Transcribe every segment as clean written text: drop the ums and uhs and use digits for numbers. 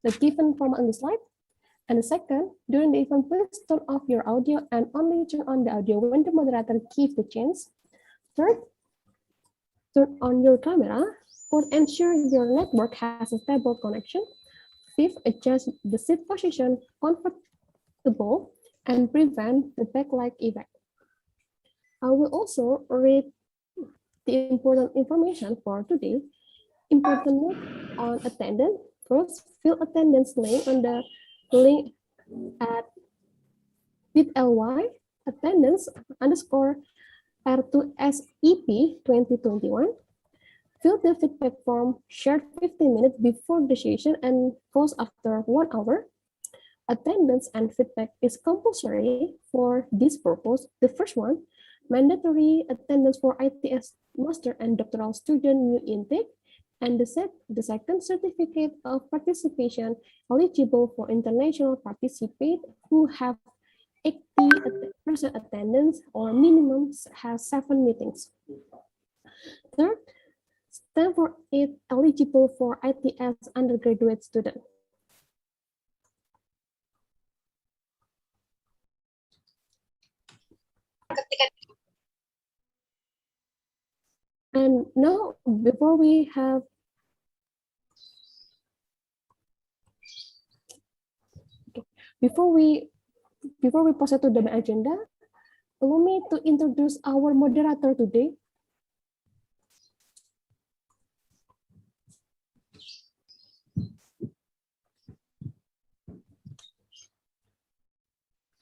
the given format on the slide. And the second, during the event, please turn off your audio and only turn on the audio when the moderator gives the chance. Third, turn on your camera. Fourth, ensure your network has a stable connection. Fifth, adjust the seat position comfortable and prevent the backlight effect. I will also read the important information for today. Important note on attendance. First, fill attendance link on the link at bit.ly attendance underscore R2SEP 2021. Fill the feedback form shared 15 minutes before the session and post after 1 hour. Attendance and feedback is compulsory for this purpose. The first one, mandatory attendance for ITS master and doctoral student new intake. And the second, certificate of participation eligible for international participate who have 80% attendance or minimum has 7 meetings. Third, stand for it eligible for ITS undergraduate student. And now, before we proceed to the agenda, allow me to introduce our moderator today.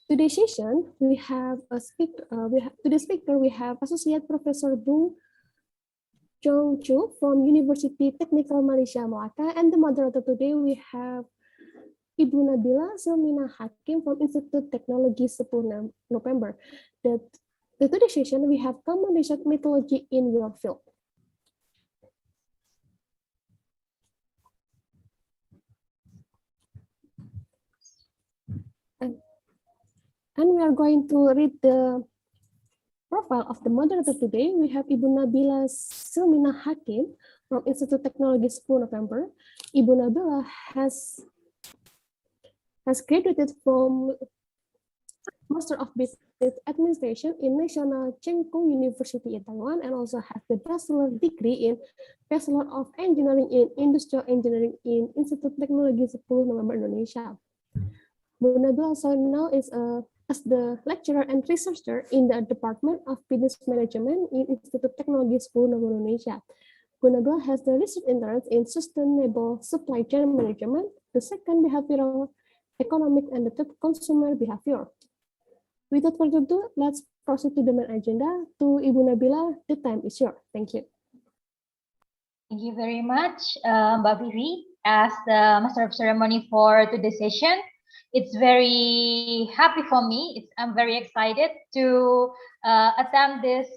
Today's session, we have a speaker. We have Associate Professor Bung Chong Chu from University Technical Malaysia Melaka, and the moderator today we have Ibu Nabila Selmina Hakim from Institute Technology 10 November. The today's session we have common research methodology in your field. And we are going to read the profile of the moderator today. We have Ibu Nabila Selmina Hakim from Institute Technology 10 November. Ibu Nabila has graduated from Master of Business Administration in National Cheng Kung University in Taiwan, and also has the bachelor degree in Bachelor of Engineering in Industrial Engineering in Institute Technology 10 November Indonesia. Bu Nabila also now is as the lecturer and researcher in the Department of Business Management in Institute Technology 10 November Indonesia. Bu Nabila has the research interest in sustainable supply chain management, the second behavioral economic, and the third consumer behavior. Without further ado, let's proceed to the main agenda. To Ibu Nabila, the time is yours. Thank you. Thank you very much, Mbak Vivi, as the Master of Ceremony for today's session. It's very happy for me. I'm very excited to attend this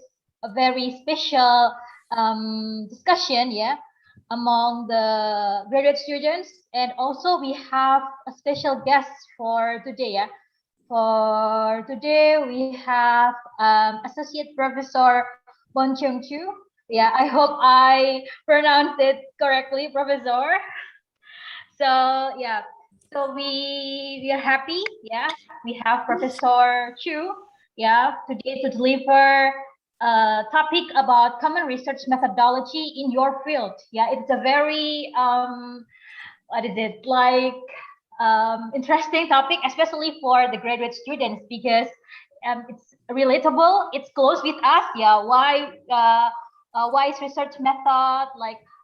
very special discussion, among the graduate students, and also we have a special guest for today. For today, we have Associate Professor Bon Chung Chu. I hope I pronounced it correctly, Professor. So so we are happy. We have Professor Chu. Today to deliver a topic about common research methodology in your field. It's a very interesting topic, especially for the graduate students, because it's relatable, it's close with us. Why is research method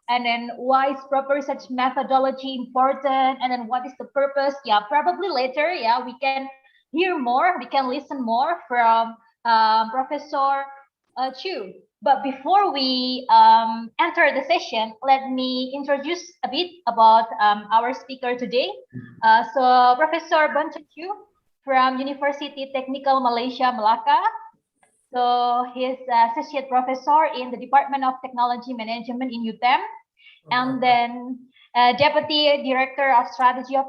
and then why is proper research methodology important, and then what is the purpose? Probably later we can hear more, we can listen more from Professor Chu. But before we enter the session, let me introduce a bit about our speaker today. So Professor Bon Chung Chu from University Technical Malaysia Melaka. So he's associate professor in the Department of Technology Management in UTM, and then Deputy Director of Strategy of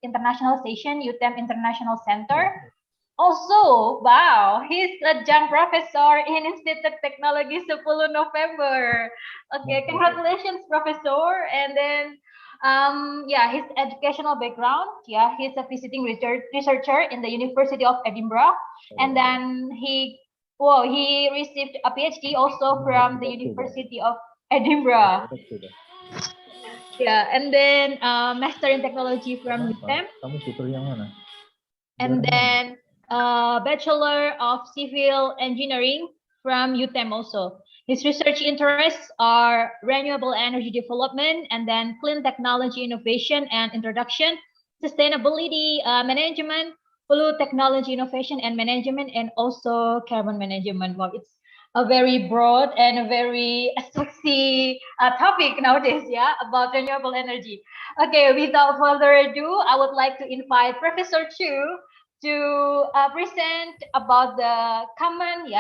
Internationalization, UTM International Center. Also, wow, he's a young professor in Institute Technology 10 November. Okay, congratulations, Professor. And then Yeah, his educational background. Yeah, he's a visiting researcher in the University of Edinburgh, and then he received a PhD also from the University of Edinburgh. Yeah, and then master in technology from UTEM. Kamu tutor yang mana? And then Bachelor of Civil Engineering from UTEM also. His research interests are renewable energy development, and then clean technology innovation and introduction, sustainability management, blue technology innovation and management, and also carbon management. Well, it's a very broad and a very sexy topic nowadays, yeah, about renewable energy. Okay, without further ado, I would like to invite Professor Chu to present about the common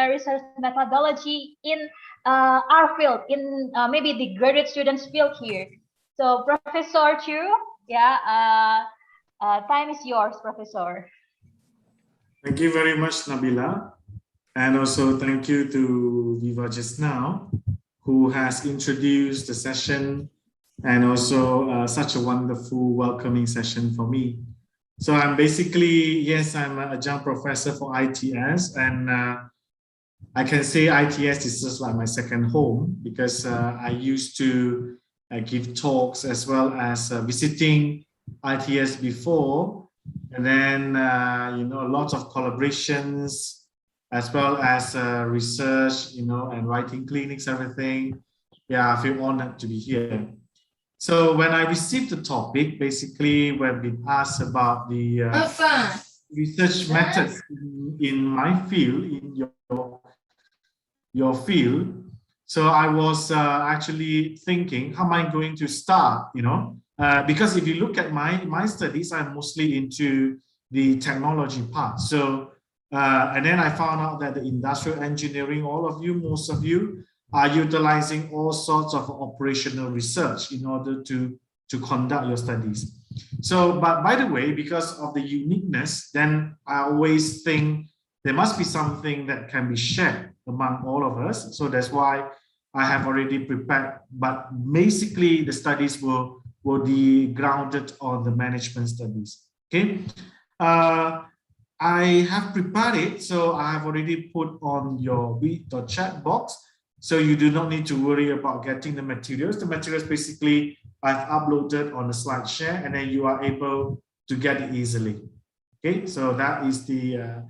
research methodology in our field, in maybe the graduate students field here. So Professor Chu, time is yours, Professor. Thank you very much, Nabila. And also thank you to Viva just now, who has introduced the session and also such a wonderful welcoming session for me. So I'm basically, yes, I'm an adjunct professor for ITS, and I can say ITS is just like my second home because I used to give talks as well as visiting ITS before, and then lots of collaborations as well as research, and writing clinics, everything. Yeah, I feel honored to be here. So when I received the topic, basically we've been asked about the research methods in my field, in your field. So I was actually thinking, how am I going to start, because if you look at my studies, I'm mostly into the technology part. So, and then I found out that the industrial engineering, most of you, are utilizing all sorts of operational research in order to conduct your studies. So, but by the way, because of the uniqueness, then I always think there must be something that can be shared among all of us. So that's why I have already prepared, but basically the studies will be grounded on the management studies. Okay. I have prepared it, so I have already put on your chat box. So you do not need to worry about getting the materials. The materials basically I've uploaded on the slide share, and then you are able to get it easily. Okay, so that is the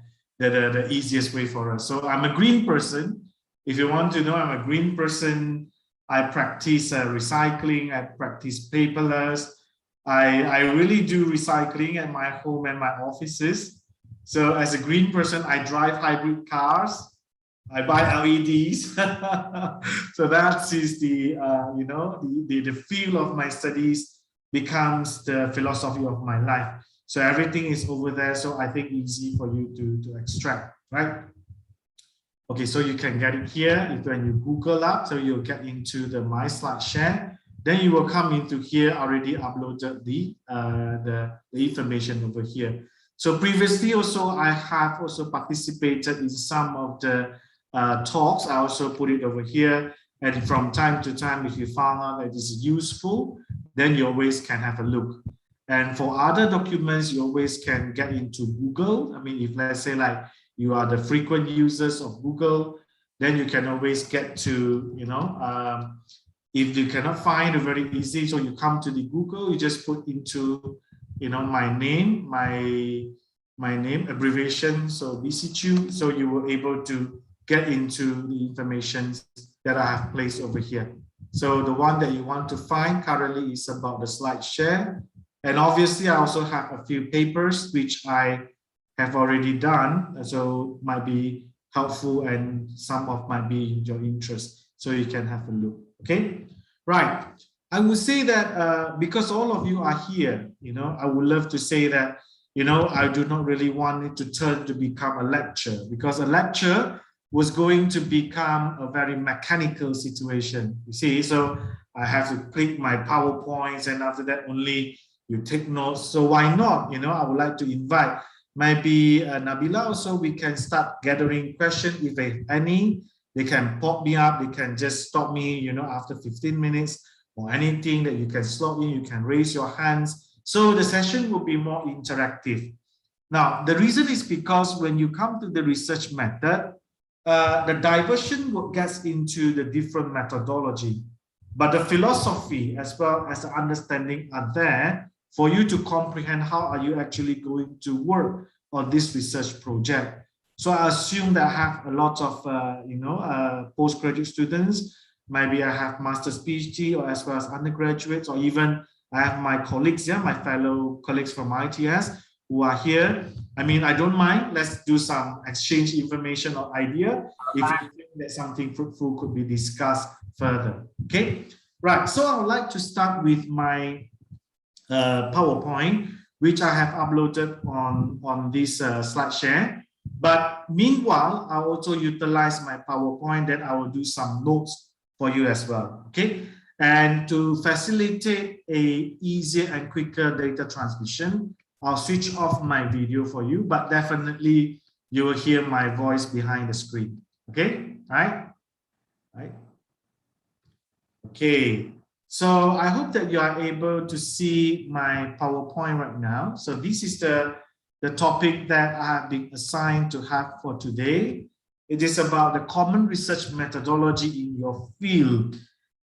easiest way for us. So I'm a green person. If you want to know, I'm a green person. I practice recycling. I practice paperless. I really do recycling at my home and my offices. So as a green person, I drive hybrid cars. I buy LEDs. So that is the feel of my studies becomes the philosophy of my life. So everything is over there. So I think easy for you to extract, right? Okay, so you can get it here. When you Google up, so you'll get into the My Slide Share. Then you will come into here, already uploaded the information over here. So previously also, I have also participated in some of the talks. I also put it over here. And from time to time, if you found out that it is useful, then you always can have a look. And for other documents, you always can get into Google. I mean, if let's say like you are the frequent users of Google, then you can always get to, if you cannot find it very easy, so you come to the Google, you just put into, my name, my name, abbreviation, so BCQ, so you were able to get into the information that I have placed over here. So the one that you want to find currently is about the slide share. And obviously I also have a few papers which I have already done, so might be helpful and some of might be your interest, so you can have a look. Okay, right. I would say that because all of you are here, I would love to say that, I do not really want it to turn to become a lecture, because a lecture was going to become a very mechanical situation. You see, so I have to click my PowerPoints, and after that only you take notes. So why not? I would like to invite maybe Nabila also. We can start gathering questions if they have any. They can pop me up. They can just stop me, after 15 minutes or anything that you can slot in, you can raise your hands. So the session will be more interactive. Now, the reason is because when you come to the research method, the diversion gets into the different methodology, but the philosophy as well as the understanding are there for you to comprehend how are you actually going to work on this research project. So I assume that I have a lot of postgraduate students. Maybe I have master's, PhD, or as well as undergraduates, or even I have my colleagues, my fellow colleagues from ITS who are here. I mean, I don't mind. Let's do some exchange information or idea if you think that something fruitful could be discussed further. Okay, right. So I would like to start with my PowerPoint, which I have uploaded on this slide share. But meanwhile, I also utilize my PowerPoint, then I will do some notes for you as well. Okay, and to facilitate a easier and quicker data transmission, I'll switch off my video for you, but definitely you will hear my voice behind the screen. Okay, right? Okay, so I hope that you are able to see my PowerPoint right now. So this is the topic that I have been assigned to have for today. It is about the common research methodology in your field.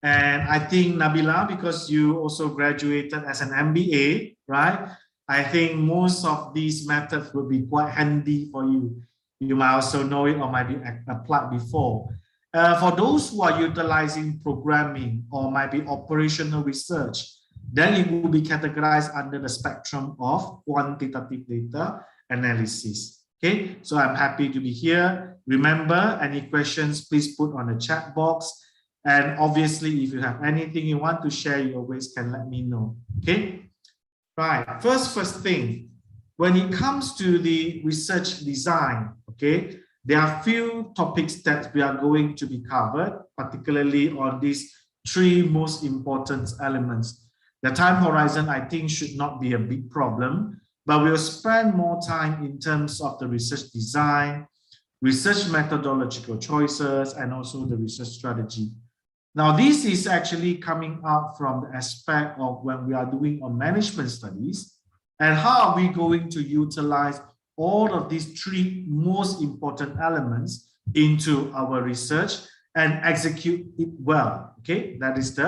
And I think, Nabila, because you also graduated as an MBA, right? I think most of these methods will be quite handy for you. You might also know it or might be applied before. For those who are utilizing programming or might be operational research, then it will be categorized under the spectrum of quantitative data analysis. Okay, so I'm happy to be here. Remember, any questions, please put on the chat box. And obviously, if you have anything you want to share, you always can let me know. Okay. Right, first thing, when it comes to the research design, okay, there are few topics that we are going to be covered, particularly on these three most important elements. The time horizon, I think, should not be a big problem, but we'll spend more time in terms of the research design, research methodological choices, and also the research strategy. Now, this is actually coming out from the aspect of when we are doing our management studies and how are we going to utilize all of these three most important elements into our research and execute it well. Okay, that is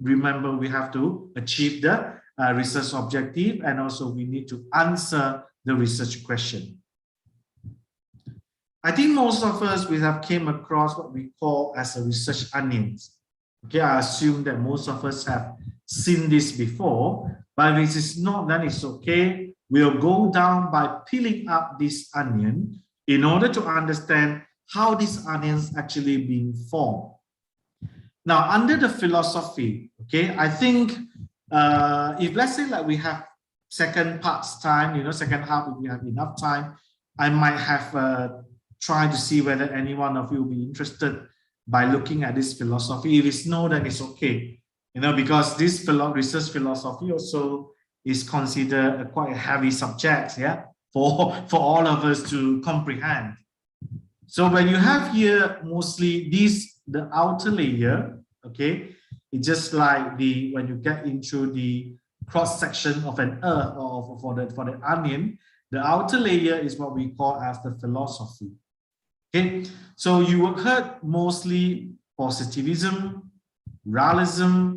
remember, we have to achieve the research objective, and also we need to answer the research question. I think most of us, we have came across what we call as a research onions. Okay, I assume that most of us have seen this before, but if it is not, then it's okay. We'll go down by peeling up this onion in order to understand how these onions actually being formed. Now, under the philosophy, okay, I think if let's say like we have second part's time, second half, if we have enough time, I might have tried to see whether any one of you will be interested by looking at this philosophy. If it's no, then it's okay, because this research philosophy also is considered a quite heavy subject, for all of us to comprehend. So when you have here mostly the outer layer, okay, it's just like when you get into the cross section of an earth or for the onion, the outer layer is what we call as the philosophy. Okay, so you have heard mostly positivism, realism,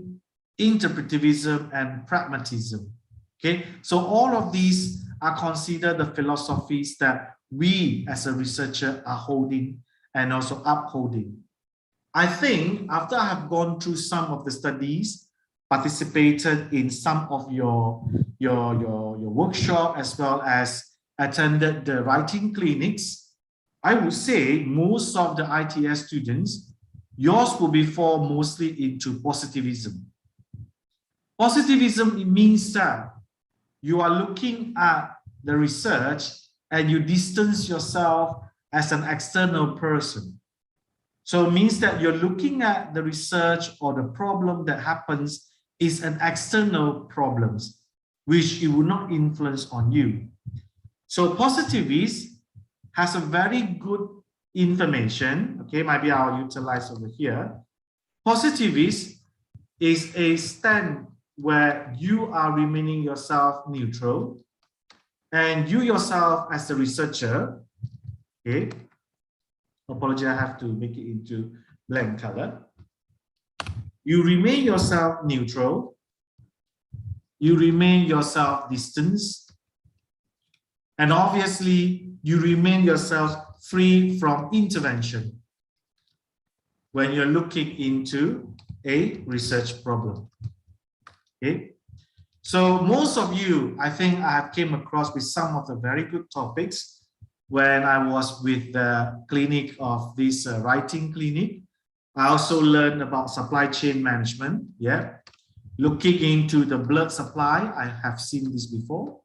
interpretivism, and pragmatism. Okay, so all of these are considered the philosophies that we as a researcher are holding and also upholding. I think after I have gone through some of the studies, participated in some of your workshop, as well as attended the writing clinics, I would say most of the ITS students, yours will be fall mostly into positivism. Positivism, it means that you are looking at the research and you distance yourself as an external person. So it means that you're looking at the research or the problem that happens is an external problem, which it will not influence on you. So positivist has a very good information. Okay, maybe I'll utilize over here. Positivist is a stand where you are remaining yourself neutral, and you yourself as a researcher, okay, apology, I have to make it into blank color. You remain yourself neutral, you remain yourself distanced, and obviously you remain yourself free from intervention when you're looking into a research problem. Okay, so most of you, I think I have came across with some of the very good topics when I was with the clinic of this writing clinic. I also learned about supply chain management. Yeah, looking into the blood supply, I have seen this before.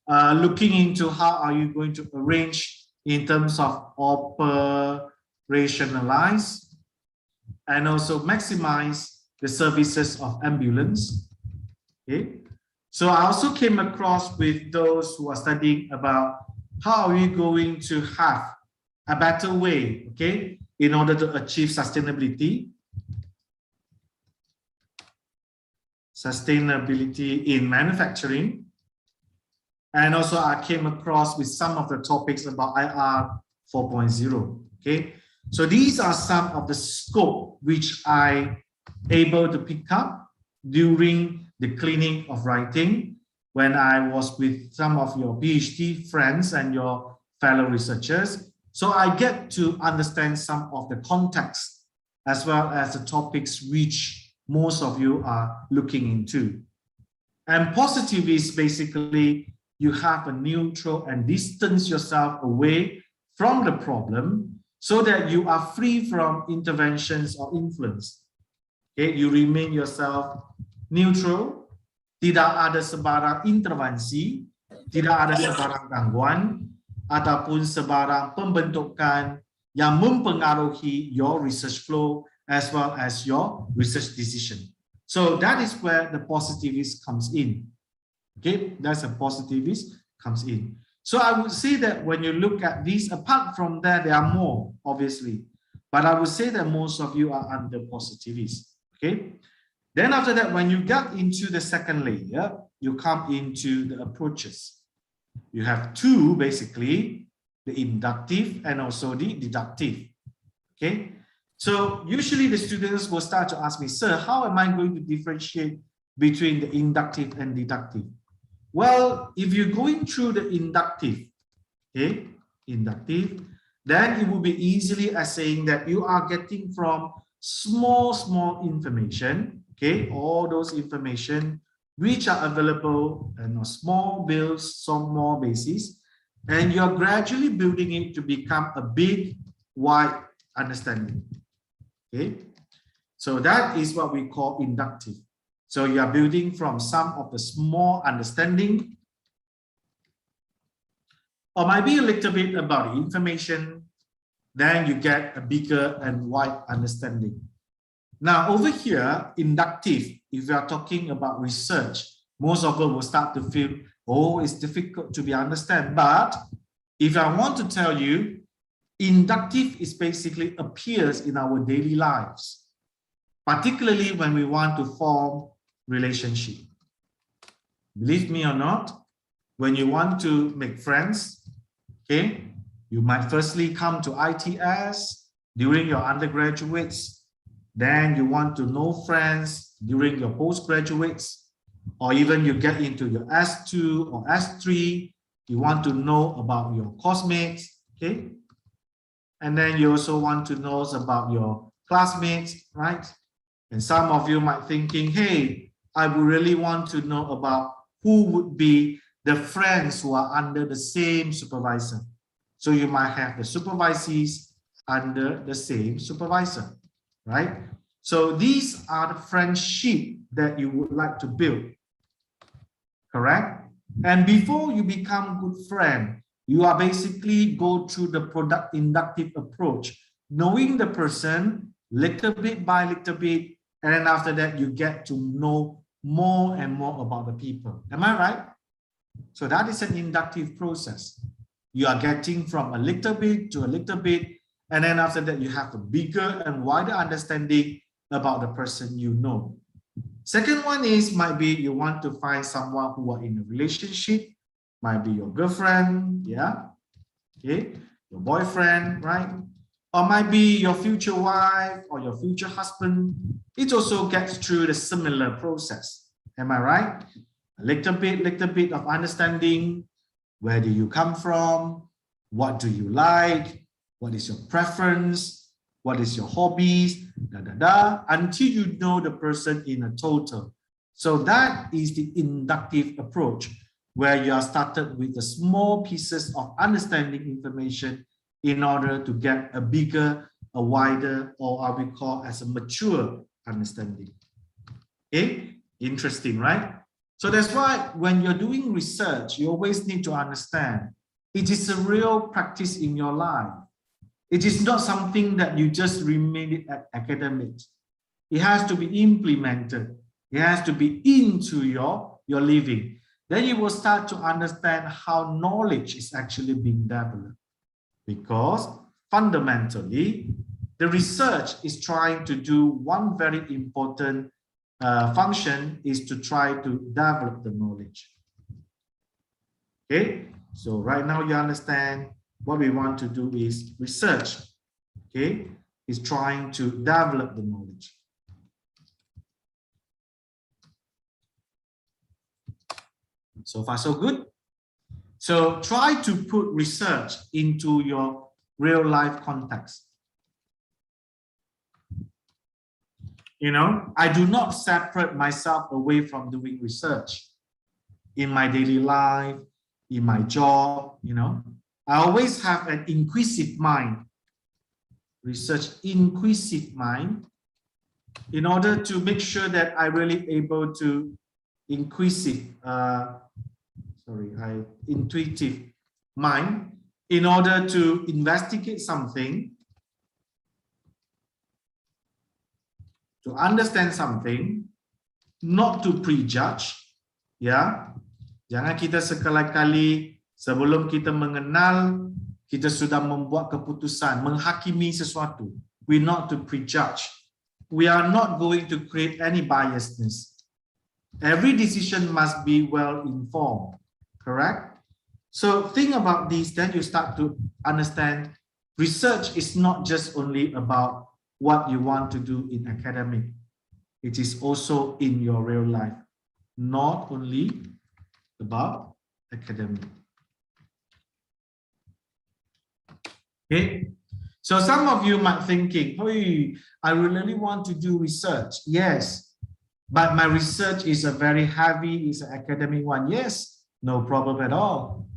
Looking into how are you going to arrange in terms of operationalize and also maximize the services of ambulance. Okay, so I also came across with those who are studying about how are we going to have a better way, okay, in order to achieve sustainability in manufacturing. And also I came across with some of the topics about IR 4.0. Okay, so these are some of the scope which I able to pick up during the clinic of writing when I was with some of your PhD friends and your fellow researchers. So I get to understand some of the context as well as the topics which most of you are looking into. And positive is basically you have a neutral and distance yourself away from the problem so that you are free from interventions or influence. Okay, you remain yourself neutral, tidak ada sebarang intervensi, tidak ada sebarang gangguan, ataupun sebarang pembentukan yang mempengaruhi your research flow as well as your research decision. So that is where the positivist comes in. Okay, that's a positivist comes in. So I would say that when you look at these, apart from that, there are more, obviously. But I would say that most of you are under positivist. Okay. Then after that, when you get into the second layer, you come into the approaches. You have two, basically, the inductive and also the deductive. Okay. So usually the students will start to ask me, sir, how am I going to differentiate between the inductive and deductive? Well, if you're going through the inductive, okay, inductive, then it will be easily as saying that you are getting from small information, okay, all those information which are available on a small bills, some more basis, and you're gradually building it to become a big, wide understanding. Okay, so that is what we call inductive. So you are building from some of the small understanding, or might be a little bit about the information, then you get a bigger and wide understanding. Now over here, inductive, if we are talking about research, most of us will start to feel, oh, it's difficult to be understand. But if I want to tell you, inductive is basically appears in our daily lives, particularly when we want to form relationship. Believe me or not, when you want to make friends, okay, you might firstly come to ITS during your undergraduates, then you want to know friends during your postgraduates, or even you get into your S2 or S3, you want to know about your classmates, okay? And then you also want to know about your classmates, right? And some of you might thinking, hey, I would really want to know about who would be the friends who are under the same supervisor. So you might have the supervisees under the same supervisor, right? So these are the friendship that you would like to build, correct? And before you become good friend, you are basically go through the product inductive approach, knowing the person little bit by little bit, and then after that you get to know more and more about the people. Am I right? So that is an inductive process. You are getting from a little bit to a little bit, and then after that you have a bigger and wider understanding, about the person you know. Second one is might be you want to find someone who are in a relationship, might be your girlfriend, yeah, okay, your boyfriend, right? Or might be your future wife or your future husband. It also gets through the similar process. Am I right? A little bit of understanding. Where do you come from? What do you like? What is your preference? What is your hobbies? Until you know the person in a total. So that is the inductive approach, where you are started with the small pieces of understanding information in order to get a bigger, a wider, or what we call as a mature understanding. Okay, interesting, right? So that's why when you're doing research, you always need to understand it is a real practice in your life. It is not something that you just remain at academics. It has to be implemented. It has to be into your living. Then you will start to understand how knowledge is actually being developed. Because fundamentally, the research is trying to do one very important function, is to try to develop the knowledge. Okay, so right now you understand what we want to do is research. Okay, is trying to develop the knowledge. So far, so good. So try to put research into your real life context. You know, I do not separate myself away from doing research in my daily life, in my job, you know. I always have an inquisitive mind, research inquisitive mind, in order to make sure that I really able to intuitive mind, in order to investigate something, to understand something, not to prejudge, ya. Jangan kita sekali-kali sebelum kita mengenal, kita sudah membuat keputusan, menghakimi sesuatu. We not to prejudge. We are not going to create any biasness. Every decision must be well informed, correct? So think about this, then you start to understand research is not just only about what you want to do in academic. It is also in your real life, not only about academic. Okay, so some of you might thinking, hey, I really want to do research. Yes, but my research is a very heavy, is an academic one. Yes, no problem at all.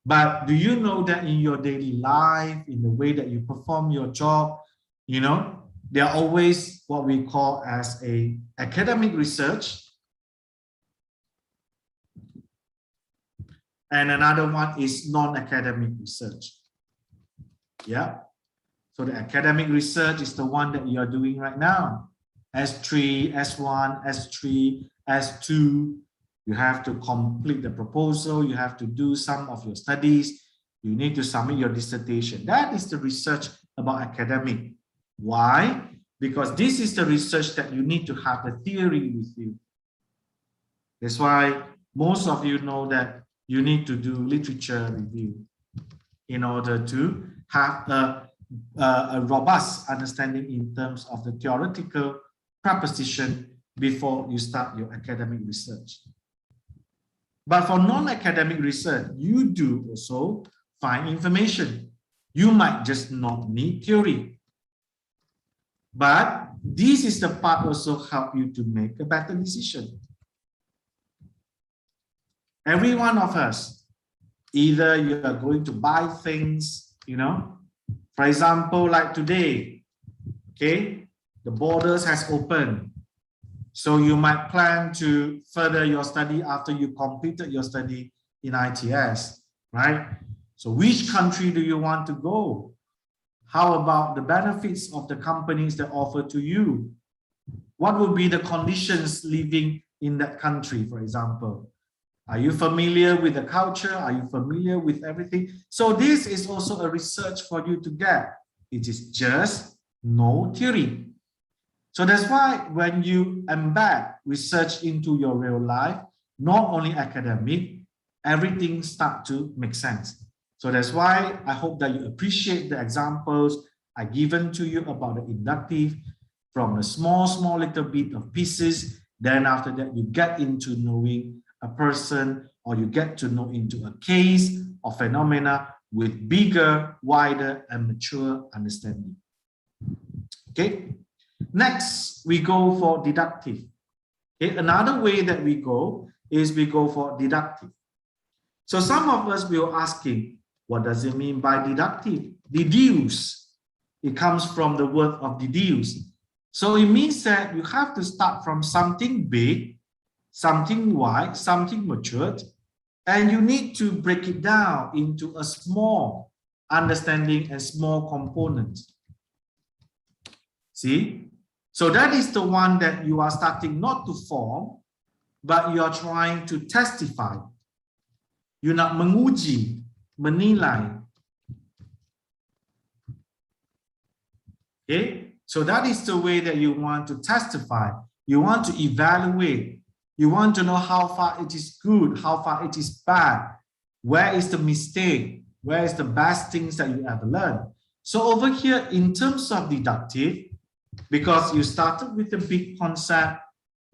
But do you know that in your daily life, in the way that you perform your job, you know, there are always what we call as a academic research. And another one is non-academic research. Yeah. So the academic research is the one that you are doing right now. S3, S1, S3, S2. You have to complete the proposal. You have to do some of your studies. You need to submit your dissertation. That is the research about academic. Why? Because this is the research that you need to have the theory with you. That's why most of you know that you need to do literature review in order to have a robust understanding in terms of the theoretical proposition before you start your academic research. But for non-academic research, you do also find information. You might just not need theory. But this is the part also help you to make a better decision. Every one of us, either you are going to buy things, you know, for example, like today, okay, the borders has opened. So you might plan to further your study after you completed your study in ITS, right? So which country do you want to go? How about the benefits of the companies that offer to you? What would be the conditions living in that country, for example? Are you familiar with the culture? Are you familiar with everything? So this is also a research for you to get. It is just no theory. So that's why when you embed research into your real life, not only academic, everything starts to make sense. So that's why I hope that you appreciate the examples I given to you about the inductive from a small little bit of pieces. Then after that, you get into knowing a person, or you get to know into a case or phenomena with bigger, wider, and mature understanding. Okay. Next, we go for deductive. Okay. Another way that we go is we go for deductive. So some of us will asking, what does it mean by deductive? Deduce. It comes from the word of deduce. So it means that you have to start from something big, something wide, something matured, and you need to break it down into a small understanding and small components. See? So that is the one that you are starting not to form, but you are trying to testify. You nak menguji, menilai. Okay? So that is the way that you want to testify. You want to evaluate. You want to know how far it is good, how far it is bad. Where is the mistake? Where is the best things that you ever learned? So over here, in terms of deductive, because you started with a big concept,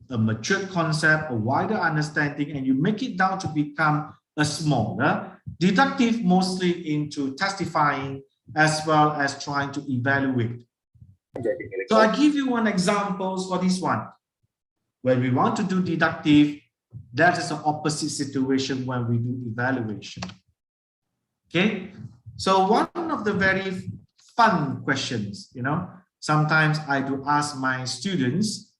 a matured concept, a wider understanding, and you make it down to become a smaller, deductive mostly into testifying as well as trying to evaluate. So I give you one example for this one. When we want to do deductive, that is the opposite situation when we do evaluation. Okay, so one of the very fun questions, you know, sometimes I do ask my students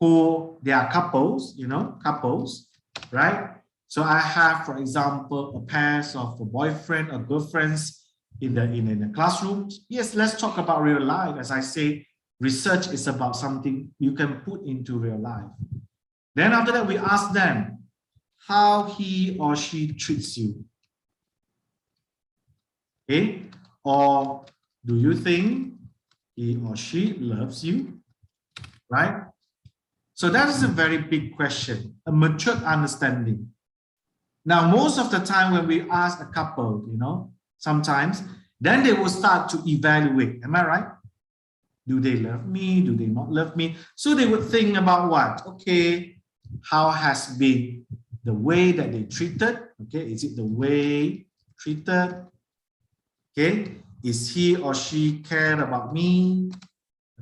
who they are couples, you know, couples, right? So I have, for example, a pair of a boyfriend or girlfriends in the classroom. Yes, let's talk about real life. As I say, research is about something you can put into real life. Then after that, we ask them how he or she treats you. Okay? Or do you think he or she loves you? Right? So that is a very big question, a matured understanding. Now, most of the time when we ask a couple, you know, sometimes, then they will start to evaluate. Am I right? Do they love me? Do they not love me? So they would think about what? Okay, how has been the way that they treated? Okay, is it the way treated? Okay, is he or she care about me?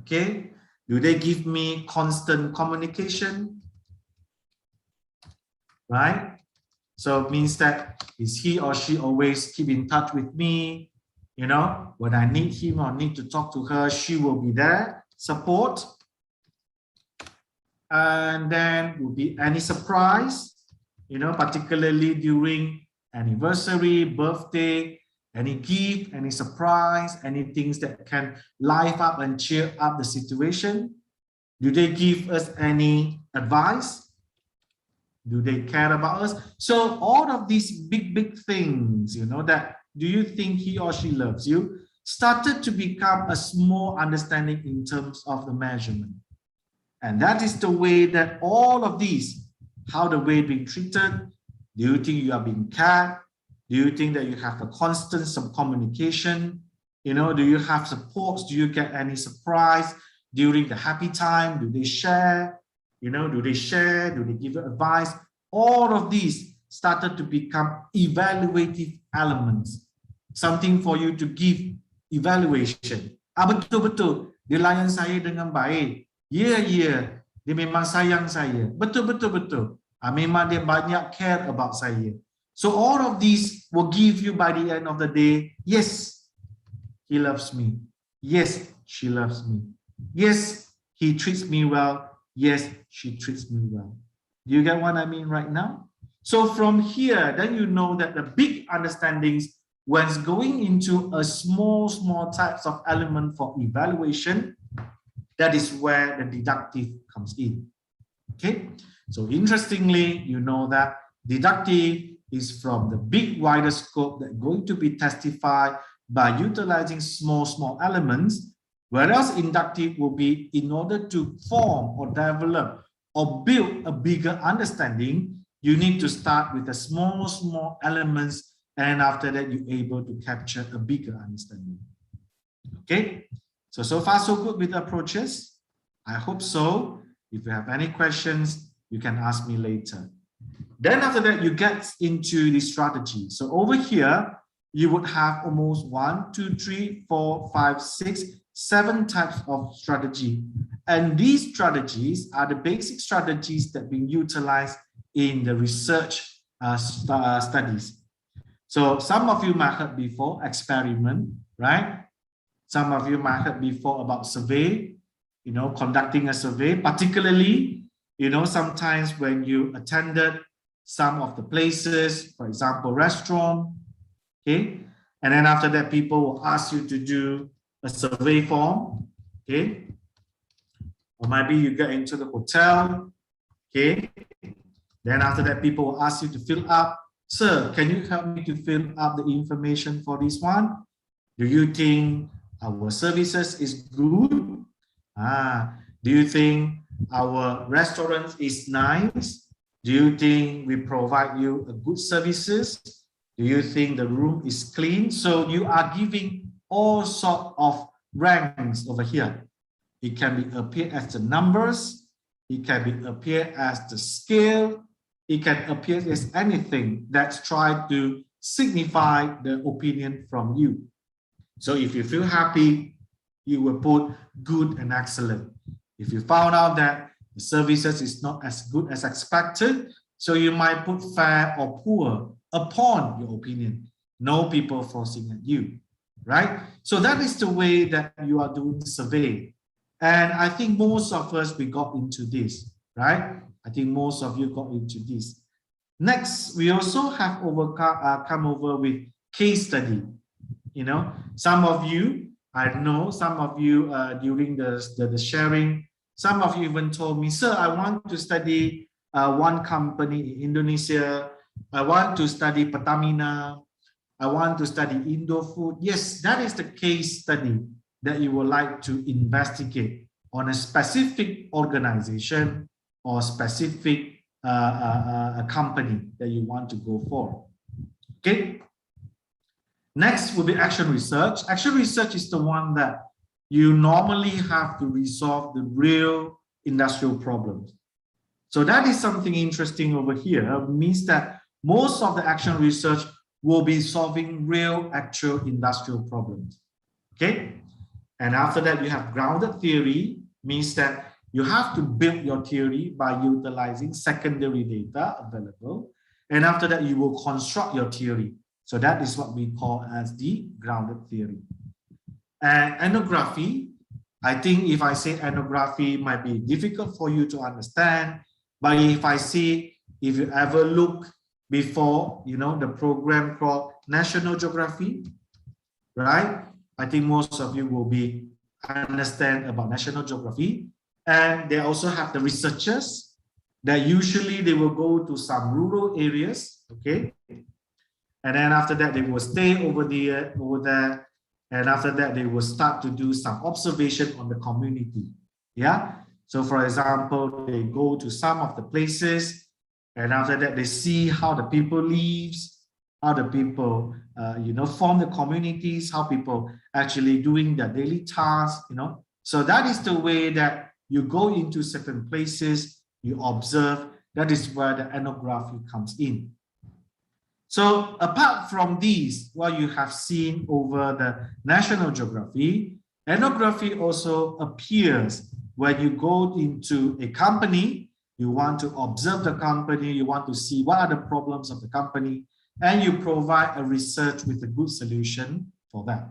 Okay, do they give me constant communication? Right? So it means that is he or she always keep in touch with me? You know, when I need him or need to talk to her, she will be there, support. And then will be any surprise, you know, particularly during anniversary, birthday, any gift, any surprise, any things that can liven up and cheer up the situation. Do they give us any advice? Do they care about us? So all of these big things, you know, that do you think he or she loves you, started to become a small understanding in terms of the measurement. And that is the way that all of these, how the way being treated, do you think you are being cared? Do you think that you have a constant some communication? You know, do you have supports? Do you get any surprise during the happy time? Do they share? You know, do they share? Do they give you advice? All of these started to become evaluative elements. Something for you to give evaluation. Betul-betul, dia layan saya dengan baik. Ya, dia memang sayang saya. Betul-betul. Memang dia banyak care about saya. So all of these will give you by the end of the day, yes, he loves me. Yes, she loves me. Yes, he treats me well. Yes, she treats me well. Do you get what I mean right now? So from here, then you know that the big understandings when going into a small types of element for evaluation, that is where the deductive comes in. Okay, so interestingly, you know that deductive is from the big wider scope that going to be testified by utilizing small elements, Whereas inductive will be in order to form or develop or build a bigger understanding, you need to start with the small elements, and after that you're able to capture a bigger understanding. Okay, so far so good with approaches. I hope so. If you have any questions, you can ask me later. Then after that, you get into the strategy. So over here, you would have almost 1, 2, 3, 4, 5, 6, 7 types of strategy. And these strategies are the basic strategies that being utilized in the research studies. So some of you might have heard before experiment, right? Some of you might have heard before about survey, you know, conducting a survey, particularly, you know, sometimes when you attended some of the places, for example, restaurant, okay? And then after that, people will ask you to do a survey form, okay? Or maybe you get into the hotel, okay? Then after that, people will ask you to fill up. Sir, can you help me to fill up the information for this one? Do you think our services is good? Do you think our restaurant is nice? Do you think we provide you a good services? Do you think the room is clean? So you are giving all sort of ranks over here. It can be appear as the numbers. It can be appear as the scale. It can appear as anything that's tried to signify the opinion from you. So if you feel happy, you will put good and excellent. If you found out that the services is not as good as expected, so you might put fair or poor upon your opinion. No people forcing at you, right? So that is the way that you are doing survey. And I think most of us, we got into this, right? I think most of you got into this. Next, we also have come over with case study. You know, some of you, I know some of you during the sharing, some of you even told me, sir, I want to study one company in Indonesia. I want to study Pertamina. I want to study Indo Food. Yes, that is the case study that you would like to investigate on a specific organization or specific a company that you want to go for. Okay. Next will be action research. Action research is the one that you normally have to resolve the real industrial problems. So that is something interesting over here. It means that most of the action research will be solving real, actual industrial problems. Okay. And after that, you have grounded theory, means that you have to build your theory by utilizing secondary data available. And after that, you will construct your theory. So that is what we call as the grounded theory. And ethnography, I think if I say ethnography might be difficult for you to understand, but if I say, if you ever look before, you know, the program called National Geography, right? I think most of you will be understand about National Geography. And they also have the researchers that usually they will go to some rural areas, okay? And then after that, they will stay over there. And after that, they will start to do some observation on the community. Yeah. So for example, they go to some of the places, and after that, they see how the people live, how the people, you know, form the communities, how people actually doing their daily tasks, you know. So that is the way that you go into certain places, you observe. That is where the ethnography comes in. So apart from these, what you have seen over the National Geography, ethnography also appears when you go into a company, you want to observe the company, you want to see what are the problems of the company, and you provide a research with a good solution for that.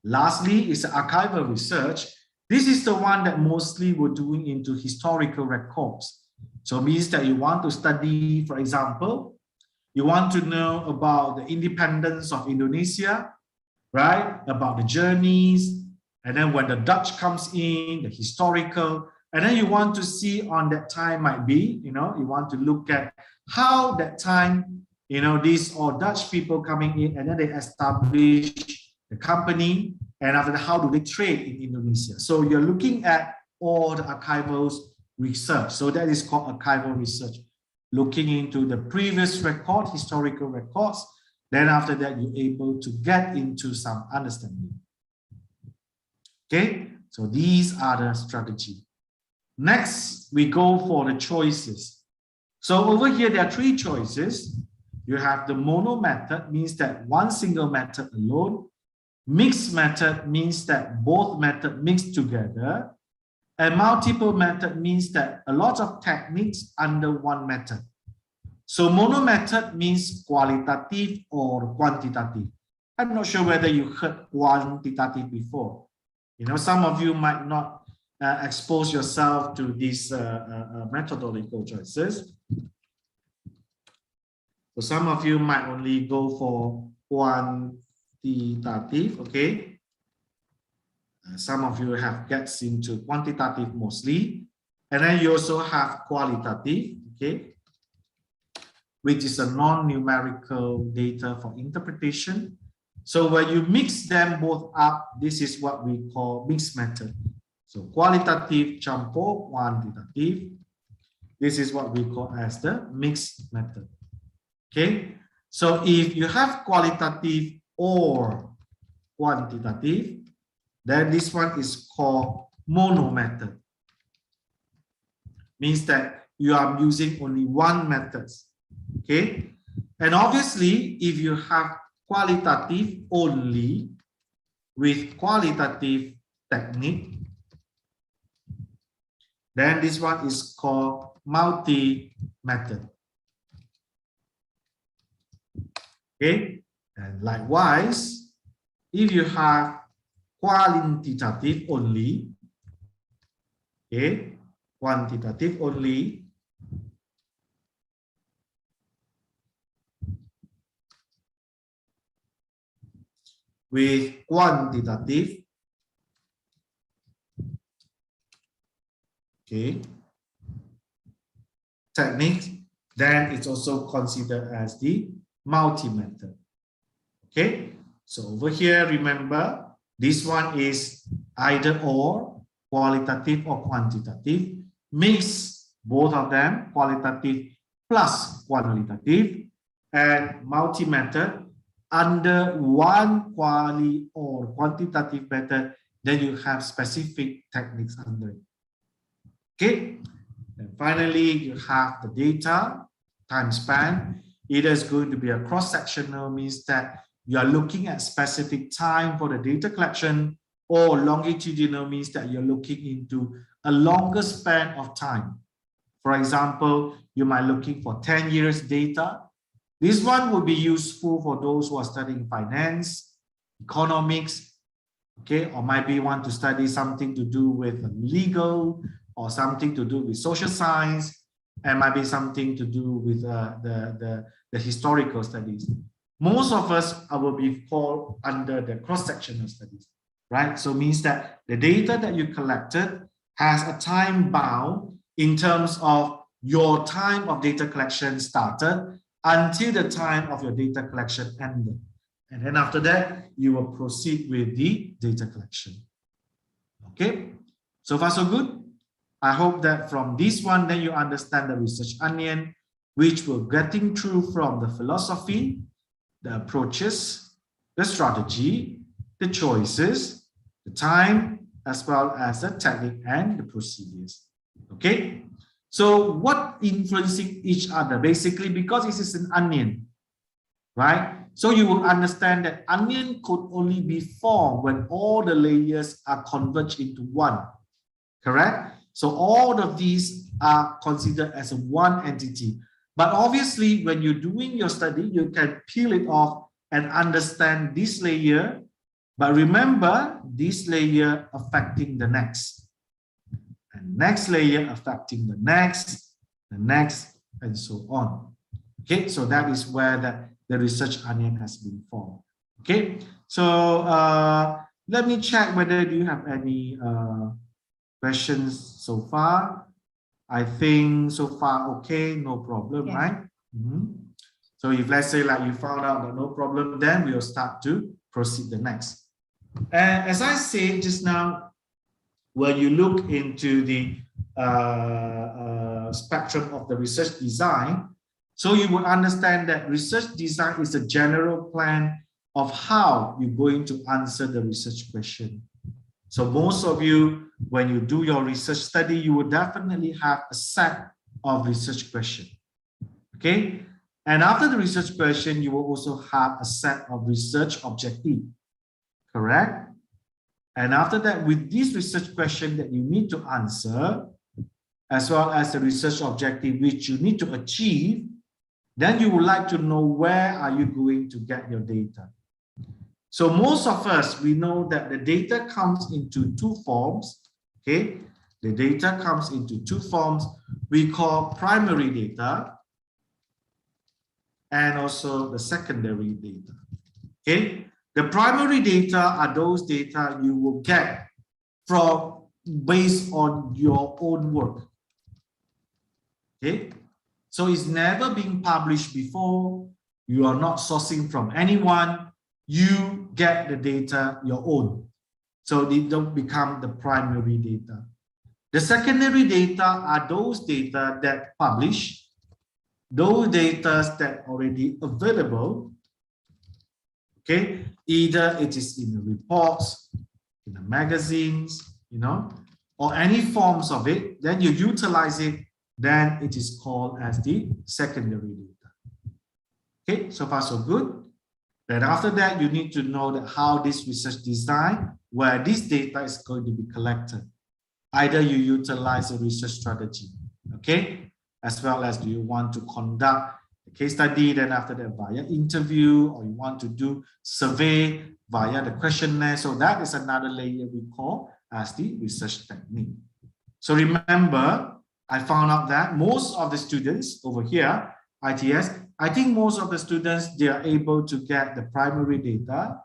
Lastly is archival research. This is the one that mostly we're doing into historical records. So it means that you want to study, for example, you want to know about the independence of Indonesia, right? About the journeys, and then when the Dutch comes in, the historical, and then you want to see on that time might be, you know, you want to look at how that time, you know, these all Dutch people coming in, and then they establish the company, And after that, how do they trade in Indonesia? So you're looking at all the archival research. So that is called archival research, looking into the previous record, historical records. Then after that, you're able to get into some understanding. Okay, so these are the strategy. Next, we go for the choices. So over here, there are three choices. You have the mono method, means that one single method alone. Mixed method means that both methods mixed together. And multiple method means that a lot of techniques under one method. So mono method means qualitative or quantitative. I'm not sure whether you heard quantitative before. You know, some of you might not expose yourself to these methodological choices. So some of you might only go for quantitative, okay? Some of you have gets into quantitative mostly. And then you also have qualitative, okay? Which is a non-numerical data for interpretation. So when you mix them both up, this is what we call mixed method. So qualitative campur quantitative. This is what we call as the mixed method. Okay. So if you have qualitative or quantitative, then this one is called mono method. Means that you are using only one method. Okay. And obviously, if you have qualitative only with qualitative technique, then this one is called multi-method. Okay, and likewise, if you have quantitative only, okay, quantitative only, with quantitative, okay, techniques, then it's also considered as the multi-method. Okay, so over here, remember, this one is either or, qualitative or quantitative. Mix both of them, qualitative plus quantitative, and multi-method under one quali or quantitative method, then you have specific techniques under it. Okay, and finally, you have the data time span. Either is going to be a cross-sectional, means that you are looking at specific time for the data collection, or longitudinal means that you're looking into a longer span of time. For example, you might be looking for 10 years data. This one would be useful for those who are studying finance, economics, okay, or might be want to study something to do with legal or something to do with social science, and might be something to do with the historical studies. Most of us will be fall under the cross-sectional studies, right? So means that the data that you collected has a time bound in terms of your time of data collection started until the time of your data collection ended. And then after that, you will proceed with the data collection. Okay, so far so good. I hope that from this one, then you understand the research onion, which we're getting through from the philosophy, the approaches, the strategy, the choices, the time, as well as the technique and the procedures. Okay, so what influencing each other? Basically, because this is an onion, right? So you will understand that onion could only be formed when all the layers are converged into one, correct? So all of these are considered as one entity. But obviously, when you're doing your study, you can peel it off and understand this layer. But remember, this layer affecting the next. And next layer affecting the next, and so on. Okay, so that is where the research onion has been formed. Okay, so let me check whether you have any questions so far. I think so far okay, no problem, right? So if let's say like you found out that no problem, then we'll start to proceed the next. And as I said just now, when you look into the spectrum of the research design, so you will understand that research design is a general plan of how you're going to answer the research question. So most of you, when you do your research study, you will definitely have a set of research questions. Okay? And after the research question, you will also have a set of research objective. Correct? And after that, with this research question that you need to answer, as well as the research objective which you need to achieve, then you would like to know where are you going to get your data. So most of us, we know that the data comes into two forms. Okay, the data comes into two forms we call primary data and also the secondary data. Okay, the primary data are those data you will get from based on your own work. Okay, so it's never been published before. You are not sourcing from anyone. You get the data your own. So they don't become the primary data. The secondary data are those data that publish, those data that are already available. Okay, either it is in the reports, in the magazines, you know, or any forms of it, then you utilize it, then it is called as the secondary data. Okay, so far so good. Then after that, you need to know that how this research design, where this data is going to be collected. Either you utilize a research strategy, okay, as well as do you want to conduct a case study, then after that via interview, or you want to do survey via the questionnaire. So that is another layer we call as the research technique. So remember, I found out that most of the students over here, ITS, I think most of the students, they are able to get the primary data,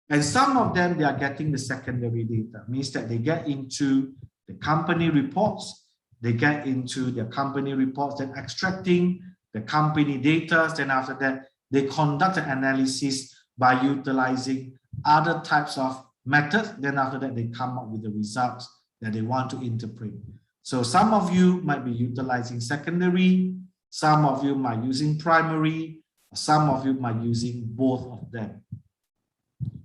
and some of them, they are getting the secondary data, means that they get into the company reports, they get into their company reports, then extracting the company data, then after that, they conduct an analysis by utilizing other types of methods, then after that, they come up with the results that they want to interpret. So some of you might be utilizing secondary, some of you might using primary, some of you might using both of them.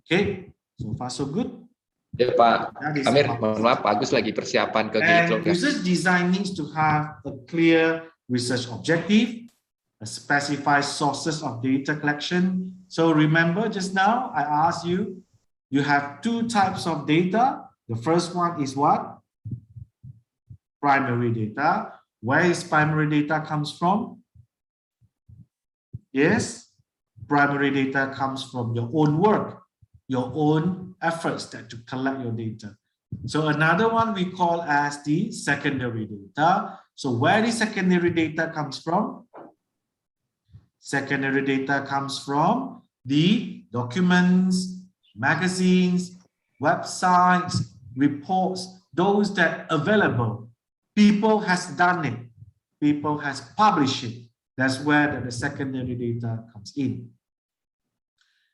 Okay, so far so good. Ya Pak Amir, mohon maaf, Pak Agus lagi persiapan ke And research design needs to have a clear research objective, a specified sources of data collection. So remember just now, I asked you, you have two types of data. The first one is what? Primary data. Where is primary data comes from? Yes, primary data comes from your own work, your own efforts that to collect your data. So another one we call as the secondary data. So where the secondary data comes from? Secondary data comes from the documents, magazines, websites, reports, those that are available. People has done it. People has published it. That's where the secondary data comes in.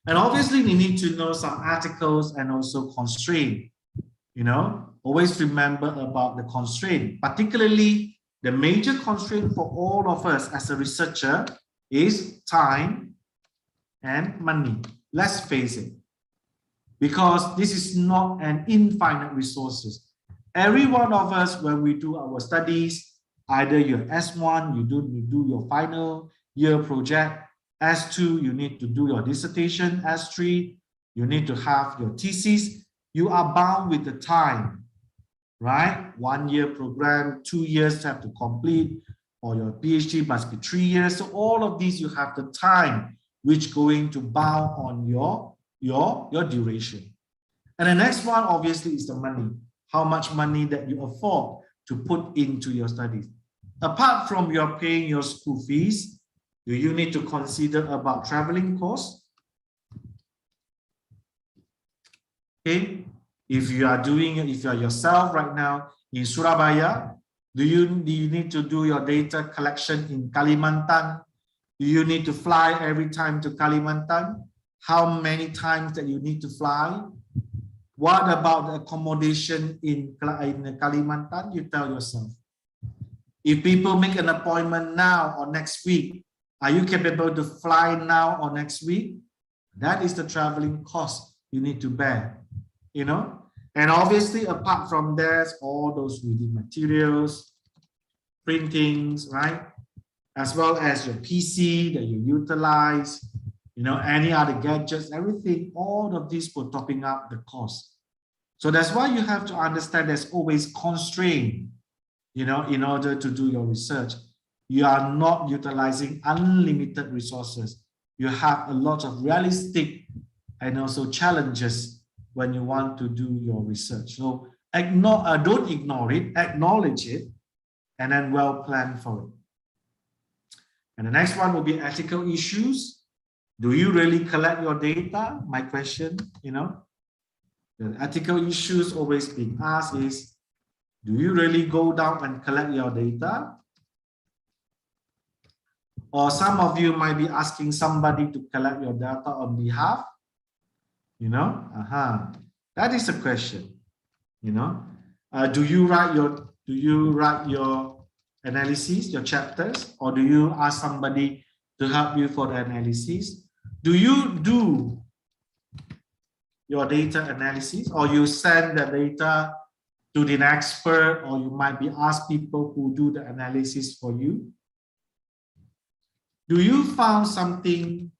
And obviously, we need to know some articles and also constraint. You know, always remember about the constraint. Particularly, the major constraint for all of us as a researcher is time and money. Let's face it. Because this is not an infinite resources. Every one of us, when we do our studies, either your S1, you do your final year project, S2, you need to do your dissertation, S3, you need to have your thesis. You are bound with the time, right? 1 year program, 2 years have to complete, or your PhD must be 3 years. So all of these, you have the time which going to bound on your duration. And the next one, obviously, is the money. How much money that you afford to put into your studies. Apart from your paying your school fees, do you need to consider about traveling costs? Okay, if you are doing it, if you are yourself right now in Surabaya, do you need to do your data collection in Kalimantan? Do you need to fly every time to Kalimantan? How many times that you need to fly? What about the accommodation in Kalimantan? You tell yourself. If people make an appointment now or next week, are you capable to fly now or next week? That is the traveling cost you need to bear, you know. And obviously, apart from that, all those reading materials, printings, right? As well as your PC that you utilize, you know, any other gadgets, everything, all of these were topping up the cost. So that's why you have to understand there's always constraint, you know, in order to do your research. You are not utilizing unlimited resources. You have a lot of realistic and also challenges when you want to do your research. So don't ignore it, acknowledge it, and then well plan for it. And the next one will be ethical issues. Do you really collect your data? My question, you know, the ethical issues always being asked is, do you really go down and collect your data? Or some of you might be asking somebody to collect your data on behalf, you know, that is a question, you know. Do you write your analysis, your chapters, or do you ask somebody to help you for the analysis? Do you do your data analysis, or you send the data to the expert, or you might be asked people who do the analysis for you? Do you found something,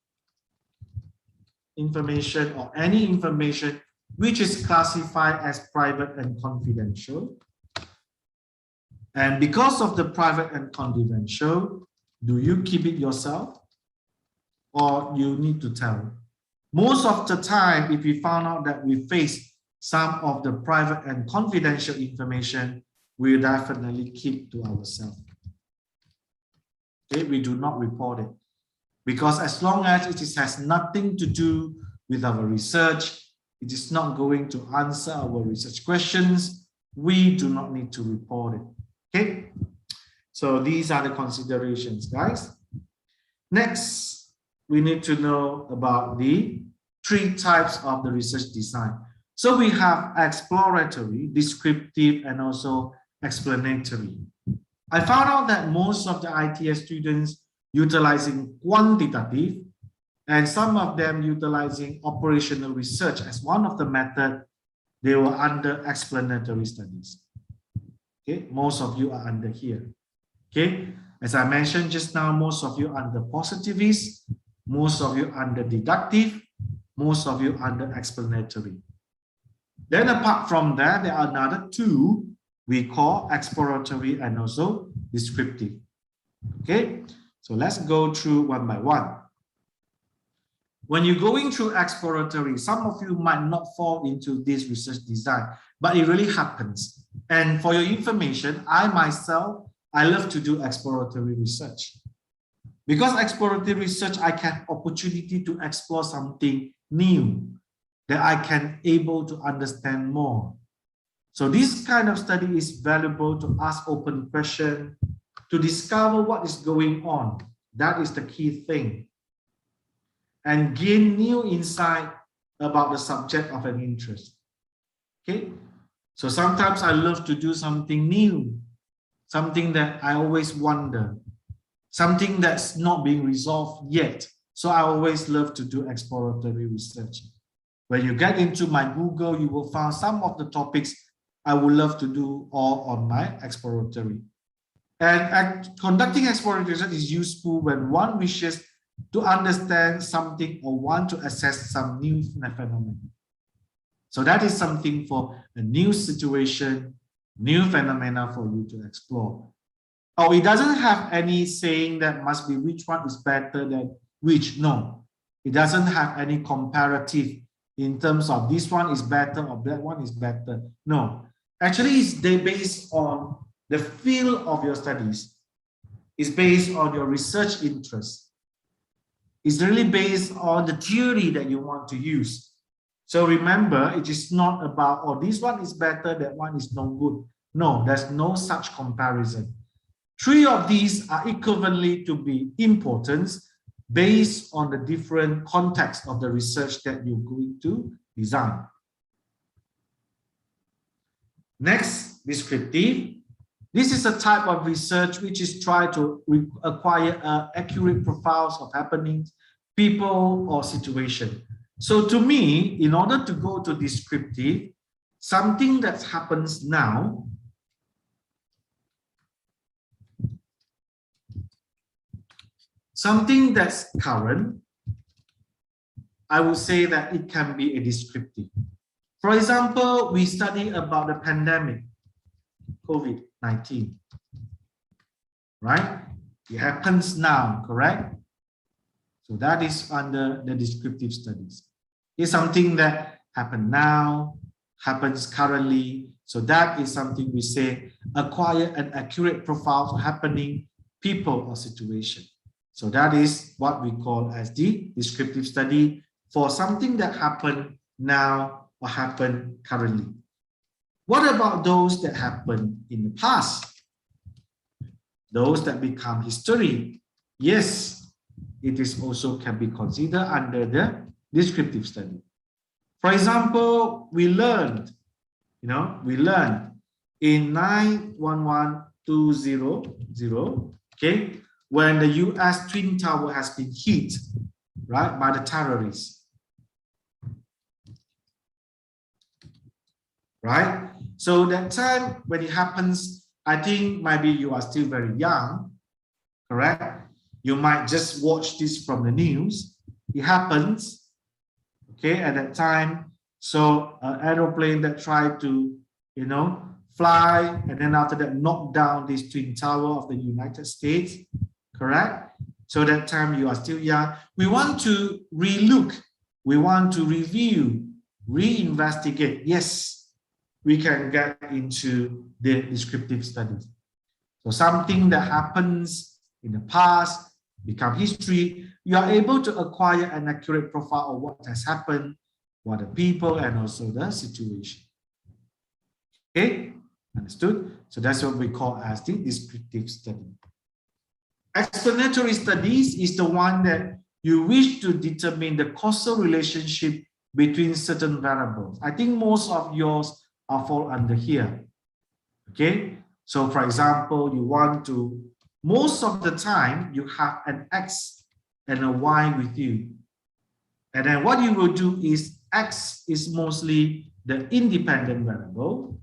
information or any information which is classified as private and confidential? And because of the private and confidential, do you keep it yourself or you need to tell? Most of the time, if we found out that we face some of the private and confidential information, we definitely keep to ourselves. Okay, we do not report it. Because as long as it has nothing to do with our research, it is not going to answer our research questions, we do not need to report it. Okay, so these are the considerations, guys. Next, we need to know about the 3 types of the research design. So we have exploratory, descriptive, and also explanatory. I found out that most of the ITS students utilizing quantitative and some of them utilizing operational research as one of the methods. They were under explanatory studies. Okay, most of you are under here. Okay, as I mentioned just now, most of you are under positivist, most of you under deductive, most of you under explanatory. Then apart from that, there are another 2 we call exploratory and also descriptive. Okay, so let's go through one by one. When you're going through exploratory, some of you might not fall into this research design, but it really happens. And for your information, I love to do exploratory research. Because exploratory research, I get opportunity to explore something new that I can able to understand more. So this kind of study is valuable to ask open questions, to discover what is going on. That is the key thing. And gain new insight about the subject of an interest. Okay, so sometimes I love to do something new, something that I always wonder, something that's not being resolved yet. So I always love to do exploratory research. When you get into my Google, you will find some of the topics I would love to do all on my exploratory. And conducting exploratory research is useful when one wishes to understand something or want to assess some new phenomenon. So that is something for a new situation, new phenomena for you to explore. Oh, it doesn't have any saying that must be which one is better than which. No, it doesn't have any comparative in terms of this one is better or that one is better. No, actually it's based on the field of your studies. It's based on your research interest. It's really based on the theory that you want to use. So remember, it is not about, oh, this one is better, that one is no good. No, there's no such comparison. 3 of these are equivalently to be important based on the different context of the research that you're going to design. Next, descriptive. This is a type of research which is try to acquire accurate profiles of happenings, people, or situation. So to me, in order to go to descriptive, something that happens now, something that's current, I would say that it can be a descriptive. For example, we study about the pandemic, COVID-19, right? It happens now, correct? So that is under the descriptive studies. It's something that happened now, happens currently. So that is something we say, acquire an accurate profile for happening, people, or situation. So that is what we call as the descriptive study for something that happened now or happened currently. What about those that happened in the past? Those that become history? Yes, it is also can be considered under the descriptive study. For example, we learned in 9/11/2000, okay, when the US Twin Tower has been hit, right, by the terrorists, right? So that time when it happens, I think maybe you are still very young, correct? You might just watch this from the news. It happens, okay, at that time. So an aeroplane that tried to, fly, and then after that knock down this Twin Tower of the United States, correct? So that time you are still young. We want to relook, we want to review, reinvestigate. Yes, we can get into the descriptive studies. So something that happens in the past, become history, you are able to acquire an accurate profile of what has happened, what the people, and also the situation. Okay, understood? So that's what we call as the descriptive study. Explanatory studies is the one that you wish to determine the causal relationship between certain variables. I think most of yours are fall under here. Okay, so for example, you want to, most of the time you have an X and a Y with you. And then what you will do is X is mostly the independent variable.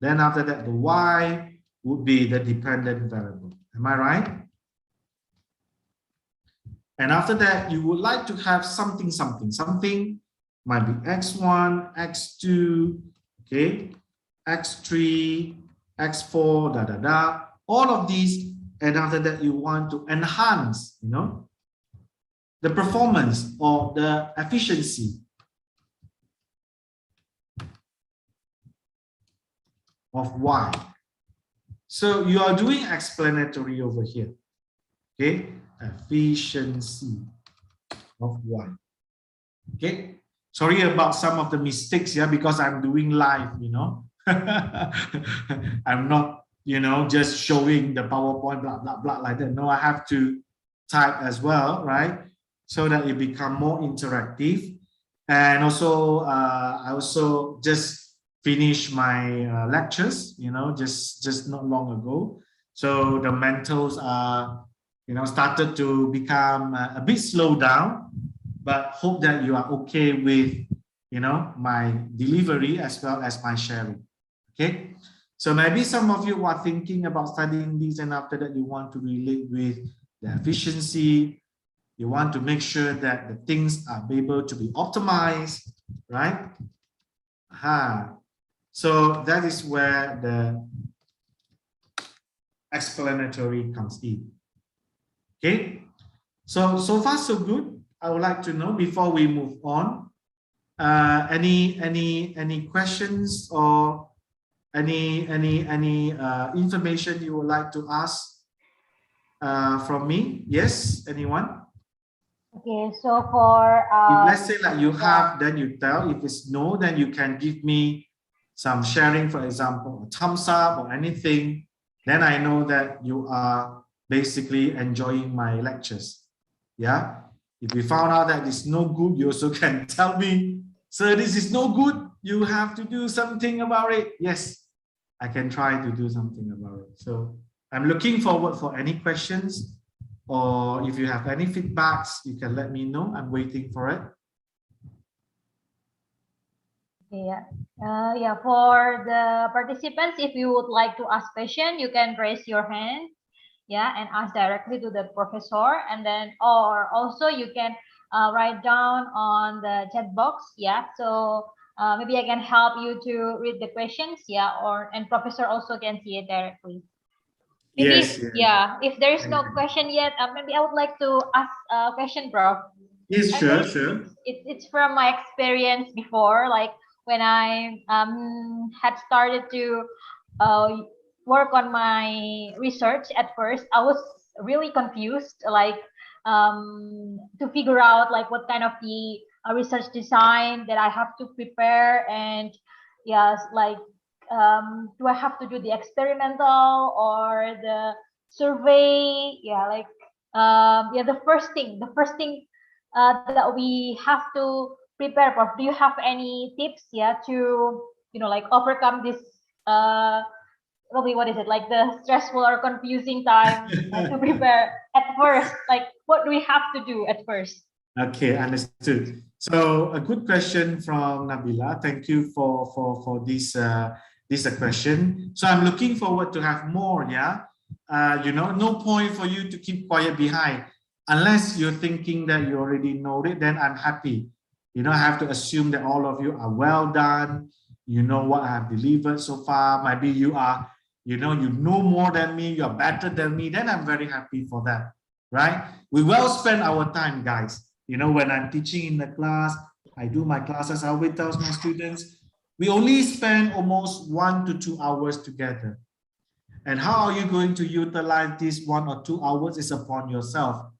Then after that, the Y would be the dependent variable. Am I right? And after that, you would like to have something, might be X1, X2, okay, X3, X4, all of these. And after that, you want to enhance, the performance or the efficiency of Y. So you are doing explanatory over here, okay? Efficiency of Y. Okay, sorry about some of the mistakes here, because I'm doing live, I'm not, just showing the PowerPoint, blah, blah, blah, like that. No, I have to type as well, right? So that it become more interactive. And also, I also just finished my lectures, just not long ago. So the mentals are, started to become a bit slowed down, but hope that you are okay with, my delivery as well as my sharing. Okay, so maybe some of you are thinking about studying these, and after that you want to relate with the efficiency. You want to make sure that the things are able to be optimized, right? So that is where the explanatory comes in. Okay, so far so good. I would like to know, before we move on, any questions or any information you would like to ask from me? Yes, anyone? Okay, so for if let's say like you have, then you tell. If it's no, then you can give me some sharing, for example, a thumbs up or anything. Then I know that you are basically enjoying my lectures. Yeah. If you found out that it's no good, you also can tell me, sir, this is no good. You have to do something about it. Yes. I can try to do something about it. So I'm looking forward for any questions, or if you have any feedbacks, you can let me know. I'm waiting for it. Yeah. Yeah, for the participants, if you would like to ask question, you can raise your hand, yeah, and ask directly to the professor, and then, or also you can write down on the chat box, yeah. So maybe I can help you to read the questions, yeah, and professor also can see it directly. Maybe, Yes, yes. yeah, if there is no question yet, maybe I would like to ask a question, Prof. Yes, I sure, think sure. it's from my experience before, like when I had started to work on my research. At first I was really confused, like to figure out like what kind of the research design that I have to prepare, and yes, like do I have to do the experimental or the survey, yeah, like yeah, the first thing that we have to prepare for. Do you have any tips, yeah, to like overcome this probably, what is it, like the stressful or confusing time to prepare at first? Like what do we have to do at first? Okay, understood. So a good question from Nabila. Thank you for this question. So I'm looking forward to have more. Yeah, no point for you to keep quiet behind unless you're thinking that you already know it. Then I'm happy. I have to assume that all of you are well done. You know what I have delivered so far. Maybe you are, you know more than me. You are better than me. Then I'm very happy for that. Right? We well spend our time, guys. When I'm teaching in the class, I do my classes, I always tell my students, we only spend almost 1 to 2 hours together. And how are you going to utilize this 1 or 2 hours is upon yourself.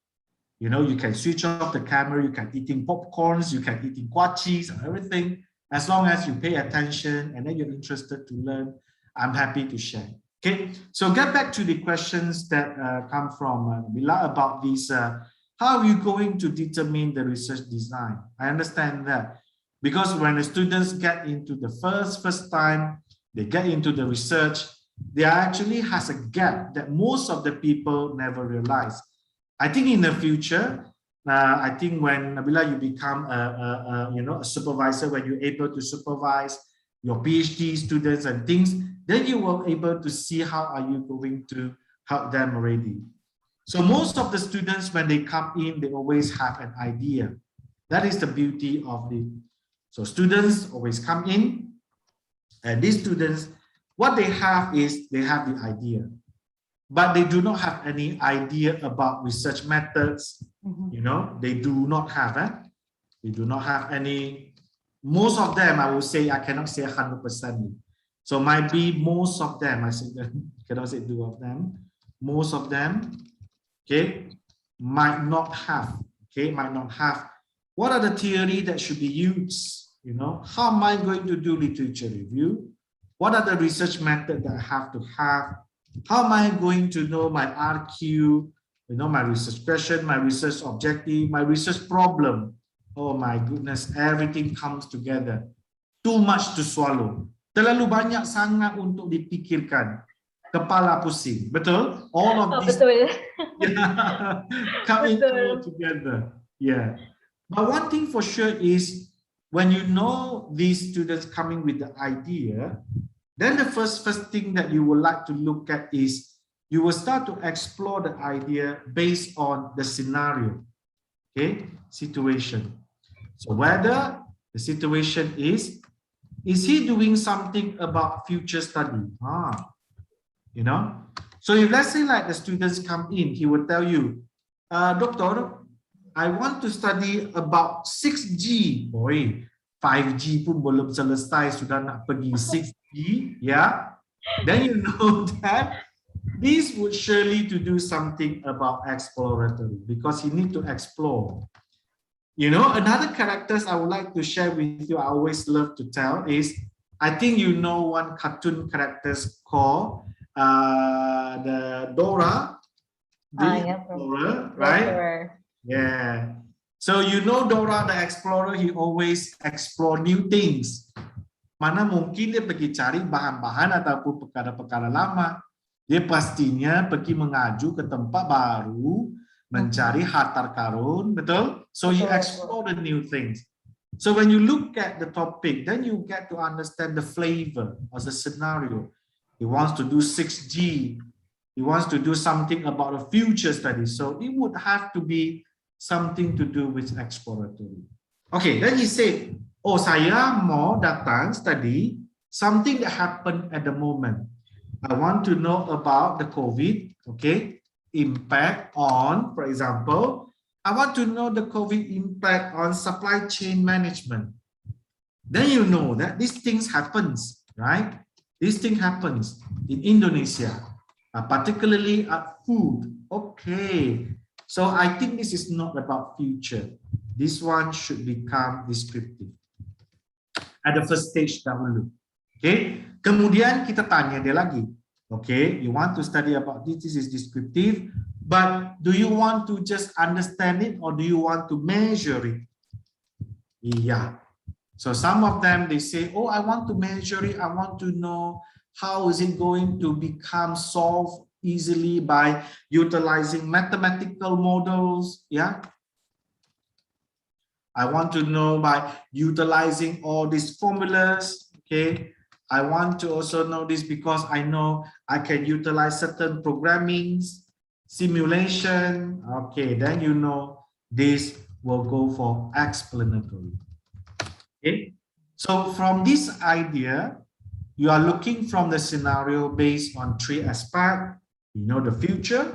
You can switch off the camera, you can eating popcorns, you can eating kwachis, everything. As long as you pay attention and then you're interested to learn, I'm happy to share. Okay, so get back to the questions that come from Mila about these. How are you going to determine the research design? I understand that because when the students get into the first time, they get into the research, there actually has a gap that most of the people never realize. I think in the future, I think when Nabila, you become a supervisor, when you're able to supervise your PhD students and things, then you will be able to see how are you going to help them already. So most of the students, when they come in, they always have an idea. That is the beauty of it. So students always come in, and these students, what they have is they have the idea, but they do not have any idea about research methods. They do not have it. They do not have any. Most of them, I will say, I cannot say 100%. So might be most of them, I say, cannot say 2 of them. Most of them, okay, might not have. What are the theory that should be used? How am I going to do literature review? What are the research methods that I have to have? How am I going to know my RQ, my research question, my research objective, my research problem? Oh my goodness, everything comes together. Too much to swallow. Terlalu banyak sangat untuk dipikirkan. Kepala pusing. Betul? All of this coming all together. Yeah. But one thing for sure is when you know these students coming with the idea, then the first thing that you would like to look at is you will start to explore the idea based on the scenario, situation. So whether the situation is he doing something about future study? So if let's say like the students come in, he will tell you, Doctor, I want to study about 6G. Boy, 5G pun belum selesai sudah nak pergi 6G, yeah. Then you know that this would surely to do something about exploratory because you need to explore. Another characters I would like to share with you, I always love to tell is, I think one cartoon characters called the Dora. Dora, right? Yeah. So Dora the Explorer, he always explore new things. mana mungkin dia pergi cari bahan-bahan ataupun perkara-perkara lama. Dia pastinya pergi mengaju ke tempat baru, mencari harta karun, betul? So he explore the new things. So when you look at the topic, then you get to understand the flavor of the scenario. He wants to do 6G. He wants to do something about a future study. So it would have to be something to do with exploratory. Okay, then he said, oh, saya mau datang study something that happened at the moment. I want to know about the COVID, okay, impact on, for example, I want to know the COVID impact on supply chain management. Then you know that these things happens, right? This thing happens in Indonesia, particularly at food. Okay, so I think this is not about future. This one should become descriptive at the first stage dahulu. Okay, kemudian kita tanya dia lagi. Okay, you want to study about this, this is descriptive, but do you want to just understand it or do you want to measure it? Yeah. So some of them, they say, oh, I want to measure it. I want to know how is it going to become solved easily by utilizing mathematical models. Yeah. I want to know by utilizing all these formulas. Okay. I want to also know this because I know I can utilize certain programmings, simulation. Okay, then you know this will go for explanatory. Okay, so from this idea, you are looking from the scenario based on 3 aspects. You know the future,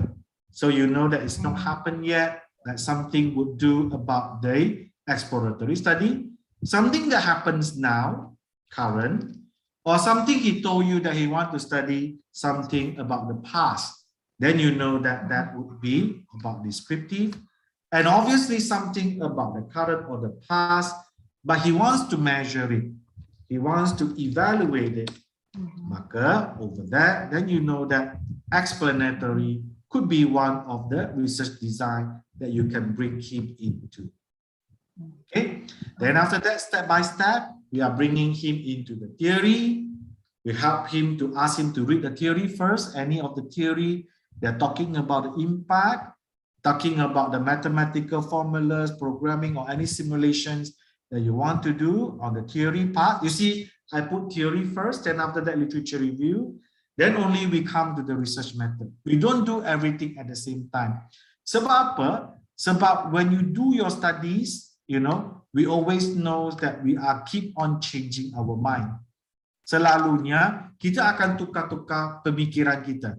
so you know that it's not happened yet, that something would do about the exploratory study, something that happens now, current, or something he told you that he wants to study something about the past. Then you know that that would be about descriptive. And obviously something about the current or the past, but he wants to measure it. He wants to evaluate it. Maka over that, then you know that explanatory could be one of the research design that you can bring him into. Okay, then after that, step by step, we are bringing him into the theory. We help him to ask him to read the theory first. Any of the theory, they're talking about the impact, talking about the mathematical formulas, programming, or any simulations that you want to do on the theory part. You see, I put theory first, and after that, literature review. Then only we come to the research method. We don't do everything at the same time. Sebab apa? Sebab when you do your studies, you know, we always know that we are keep on changing our mind. Selalunya kita akan tukar-tukar pemikiran kita.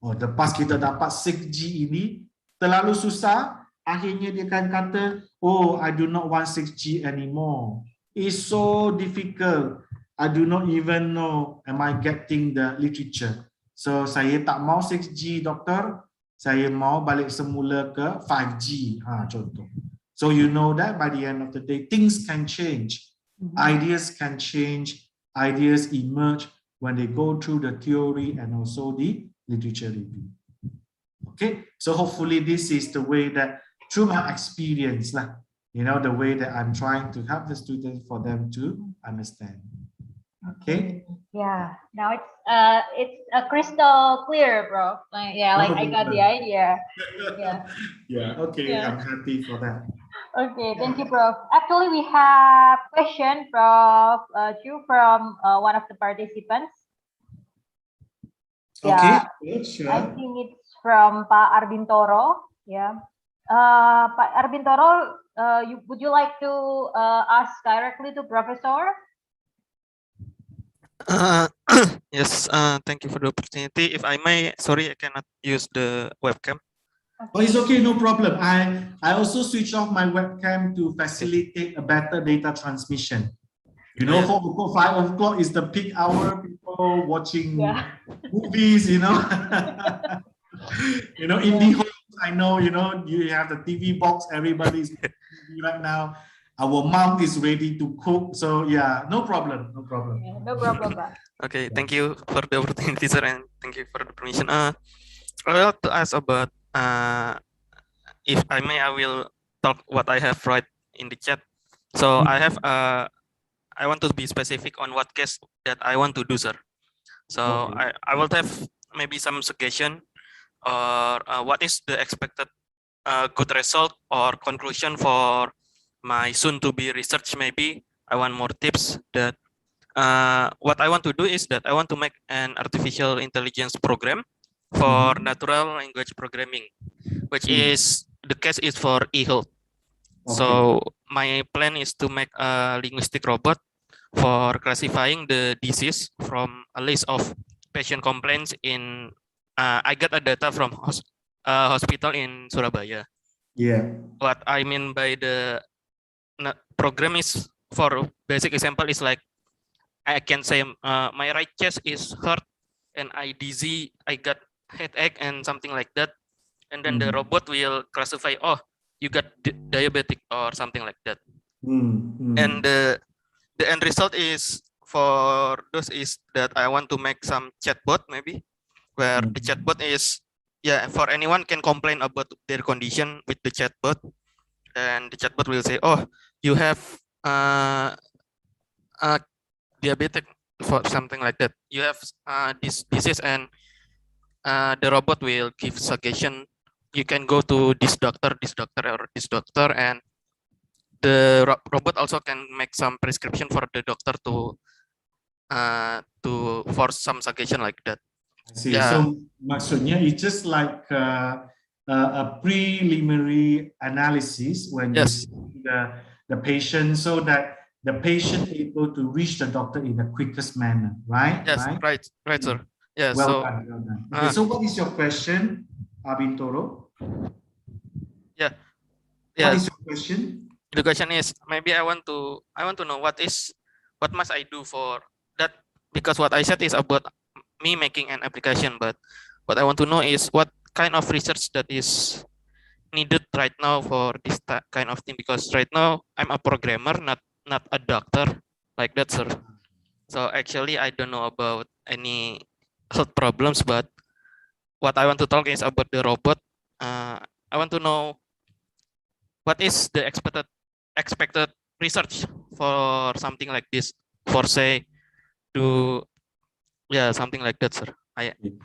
Oh, lepas kita dapat 6G ini terlalu susah, akhirnya dia akan kata, oh, I do not want 6G anymore. It's so difficult. I do not even know am I getting the literature. So saya tak mau 6G, doktor. Saya mau balik semula ke 5G. Contoh. So you know that by the end of the day, things can change. Ideas can change. Ideas emerge when they go through the theory and also the literature review. Okay, so hopefully this is the way that through my experience, you know, the way that I'm trying to help the students for them to understand. Okay. Yeah. Now it's a crystal clear, bro. Yeah, like I got the idea. Yeah. Yeah. Okay. Yeah. I'm happy for that. Okay, thank you, Prof. Actually, we have a question, Prof. From one of the participants. Okay, yeah, sure. I think it's from Pak Arbintoro. Yeah, Pak Arbintoro, would you like to ask directly to Professor? Yes, thank you for the opportunity. If I may, sorry, I cannot use the webcam. Oh, it's okay, no problem. I also switch off my webcam to facilitate a better data transmission. You know, 4 o'clock, 5 o'clock is the peak hour, people watching movies, you know. You know, in the homes, I know, you know, you have the TV box, everybody's right now. Our mom is ready to cook. So yeah, no problem, no problem. Yeah, no problem, Pak. Okay, thank you for the opportunity, sir, and thank you for the permission. I want to ask about, if I may, I will talk what I have write in the chat. So I have I want to be specific on what case that I want to do, sir. So Okay. I will have maybe some suggestion or what is the expected good result or conclusion for my soon to be research. Maybe I want more tips that what I want to do is that I want to make an artificial intelligence program for natural language programming, which is the case is for e-health. Okay. So my plan is to make a linguistic robot for classifying the disease from a list of patient complaints in I got a data from hospital in Surabaya. Yeah. What I mean by the program is, for basic example, is like I can say my right chest is hurt and I dizzy, I got headache and something like that, and then the robot will classify, oh, you got diabetic or something like that. And the end result is for those is that I want to make some chatbot maybe, where the chatbot is for anyone can complain about their condition with the chatbot, and the chatbot will say, oh, you have diabetic for something like that. You have this disease, and the robot will give suggestion. You can go to this doctor, or this doctor, and the robot also can make some prescription for the doctor to for some suggestion like that. I see. So maksudnya it's just like a preliminary analysis when you see the patient, so that the patient able to reach the doctor in the quickest manner, right? Yes, right, sir. Yeah. Well done, well done. Okay, so what is your question, Bintoro? Yeah. What is your question? The question is, maybe I want to know what must I do for that, because what I said is about me making an application, but what I want to know is what kind of research that is needed right now for this kind of thing, because right now I'm a programmer, not a doctor like that, sir. So actually I don't know about any health problems, but what I want to talk is about the robot. I want to know what is the expected research for something like this, for say to something like that, sir.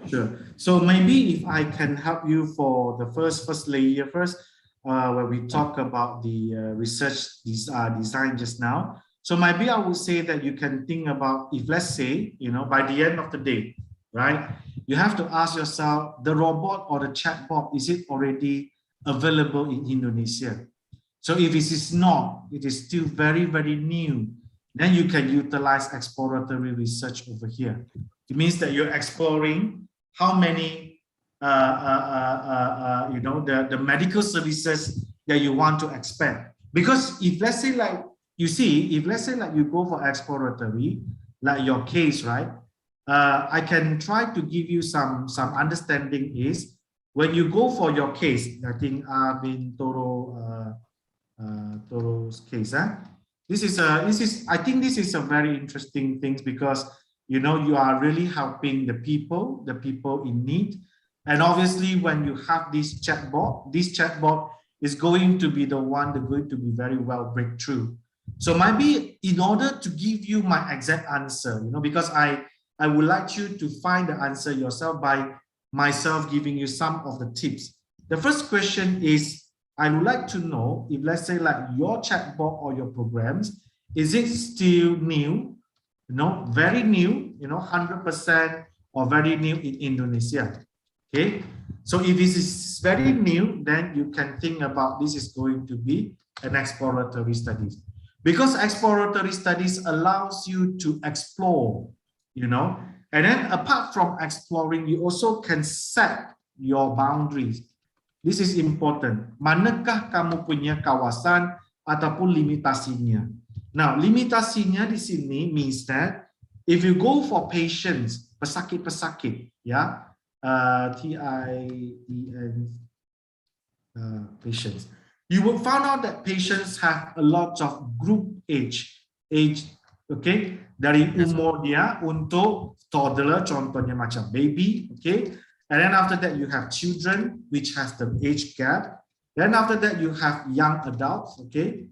Sure. So maybe if I can help you for the first layer first, where we talk about the research design just now. So maybe I would say that you can think about, if let's say, by the end of the day, right, you have to ask yourself, the robot or the chatbot, is it already available in Indonesia? So if it is not, it is still very, very new, then you can utilize exploratory research over here. It means that you're exploring how many, the medical services that you want to expand. Because if let's say like, if let's say like you go for exploratory, like your case, right? I can try to give you some understanding is, when you go for your case, I think Toro's case, I think this is a very interesting thing, because you are really helping the people in need. And obviously when you have this chatbot is going to be the one that's going to be very well breakthrough. So maybe in order to give you my exact answer, because I would like you to find the answer yourself by myself giving you some of the tips. The first question is, I would like to know if, let's say, like your chatbot or your programs, is it still new, very new, 100% or very new in Indonesia? Okay, so if this is very new, then you can think about this is going to be an exploratory studies, because exploratory studies allows you to explore, and then apart from exploring, you also can set your boundaries. This is important. Manakah kamu punya kawasan ataupun limitasinya? Now, limitasinya di sini means that if you go for patients, pesakit-pesakit, TIEN, patients, you will find out that patients have a lot of group age, okay, dari umur dia untuk toddler, contohnya macam baby, okay. And then after that, you have children, which has the age gap. Then after that, you have young adults, okay?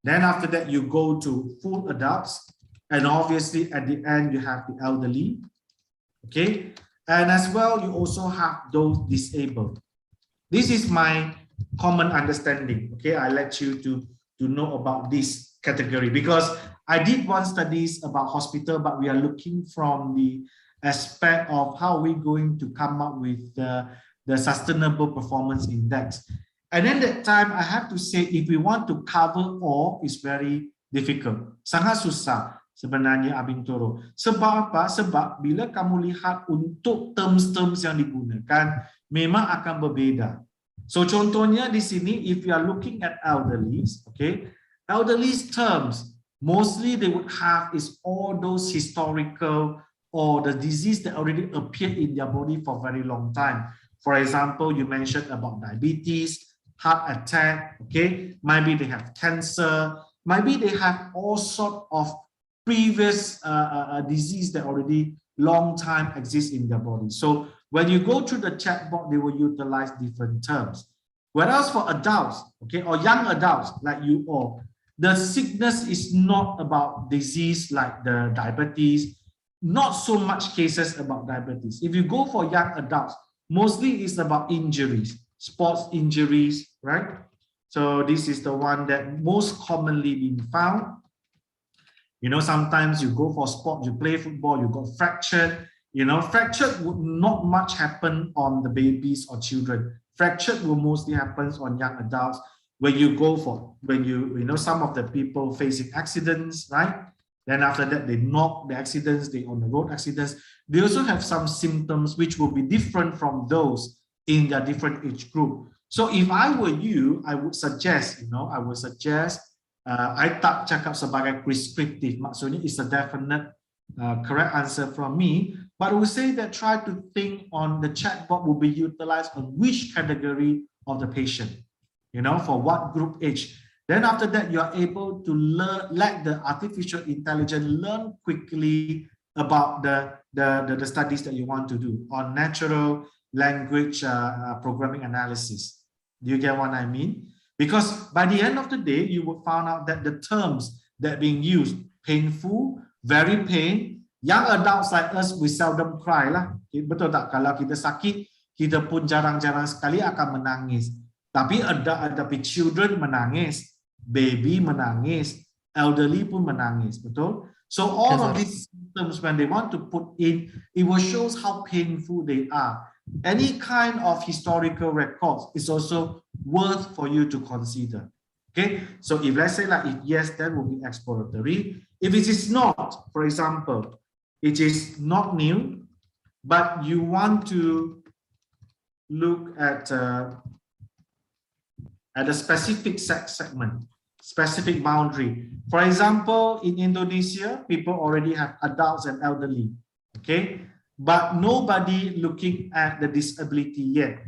Then after that, you go to full adults. And obviously at the end, you have the elderly. Okay. And as well, you also have those disabled. This is my common understanding. Okay. I let you to know about this category because I did one studies about hospital, but we are looking from the aspect of how we're going to come up with the sustainable performance index. And then that time I have to say, if we want to cover all, it's very difficult. Sangat susah sebenarnya Abintoro. Sebab apa? Sebab bila kamu lihat untuk terms-terms yang digunakan, memang akan berbeza. So contohnya di sini, if you are looking at elderlies, okay, elderlies terms, mostly they would have is all those historical or the disease that already appeared in their body for a very long time. For example, you mentioned about diabetes, heart attack, okay? Maybe they have cancer, maybe they have all sort of previous disease that already long time exists in their body. So when you go through the chatbot, they will utilize different terms. Whereas for adults, okay, or young adults like you all, the sickness is not about disease like the diabetes, not so much cases about diabetes. If you go for young adults, mostly it's about injuries, sports injuries, right? So this is the one that most commonly been found. You know, sometimes you go for sport, you play football, you got fractured. You know, fractured would not much happen on the babies or children. Fractured will mostly happen on young adults. When you go for, when you know, some of the people facing accidents, right? Then after that, they knock the accidents, they on the road accidents. They also have some symptoms which will be different from those in their different age group. So if I were you, I would suggest, I tak cakap sebagai prescriptive, maksudnya it's a definite correct answer from me, but I would say that try to think on the chatbot will be utilized on which category of the patient, you know, for what group age. Then after that, you are able to learn, let the artificial intelligence learn quickly about the studies that you want to do on natural language programming analysis. Do you get what I mean? Because by the end of the day, you will find out that the terms that are being used, painful, very pain, young adults like us, we seldom cry lah. Betul tak? Kalau kita sakit, kita pun jarang-jarang sekali akan menangis. Tapi tapi children menangis, baby menangis, elderly pun menangis, betul? So all of these symptoms, when they want to put in, it will show how painful they are. Any kind of historical records is also worth for you to consider. Okay, so if let's say like if yes, that will be exploratory. If it is not, for example, it is not new, but you want to look at a specific segment, specific boundary. For example, in Indonesia, people already have adults and elderly. Okay. But nobody looking at the disability yet.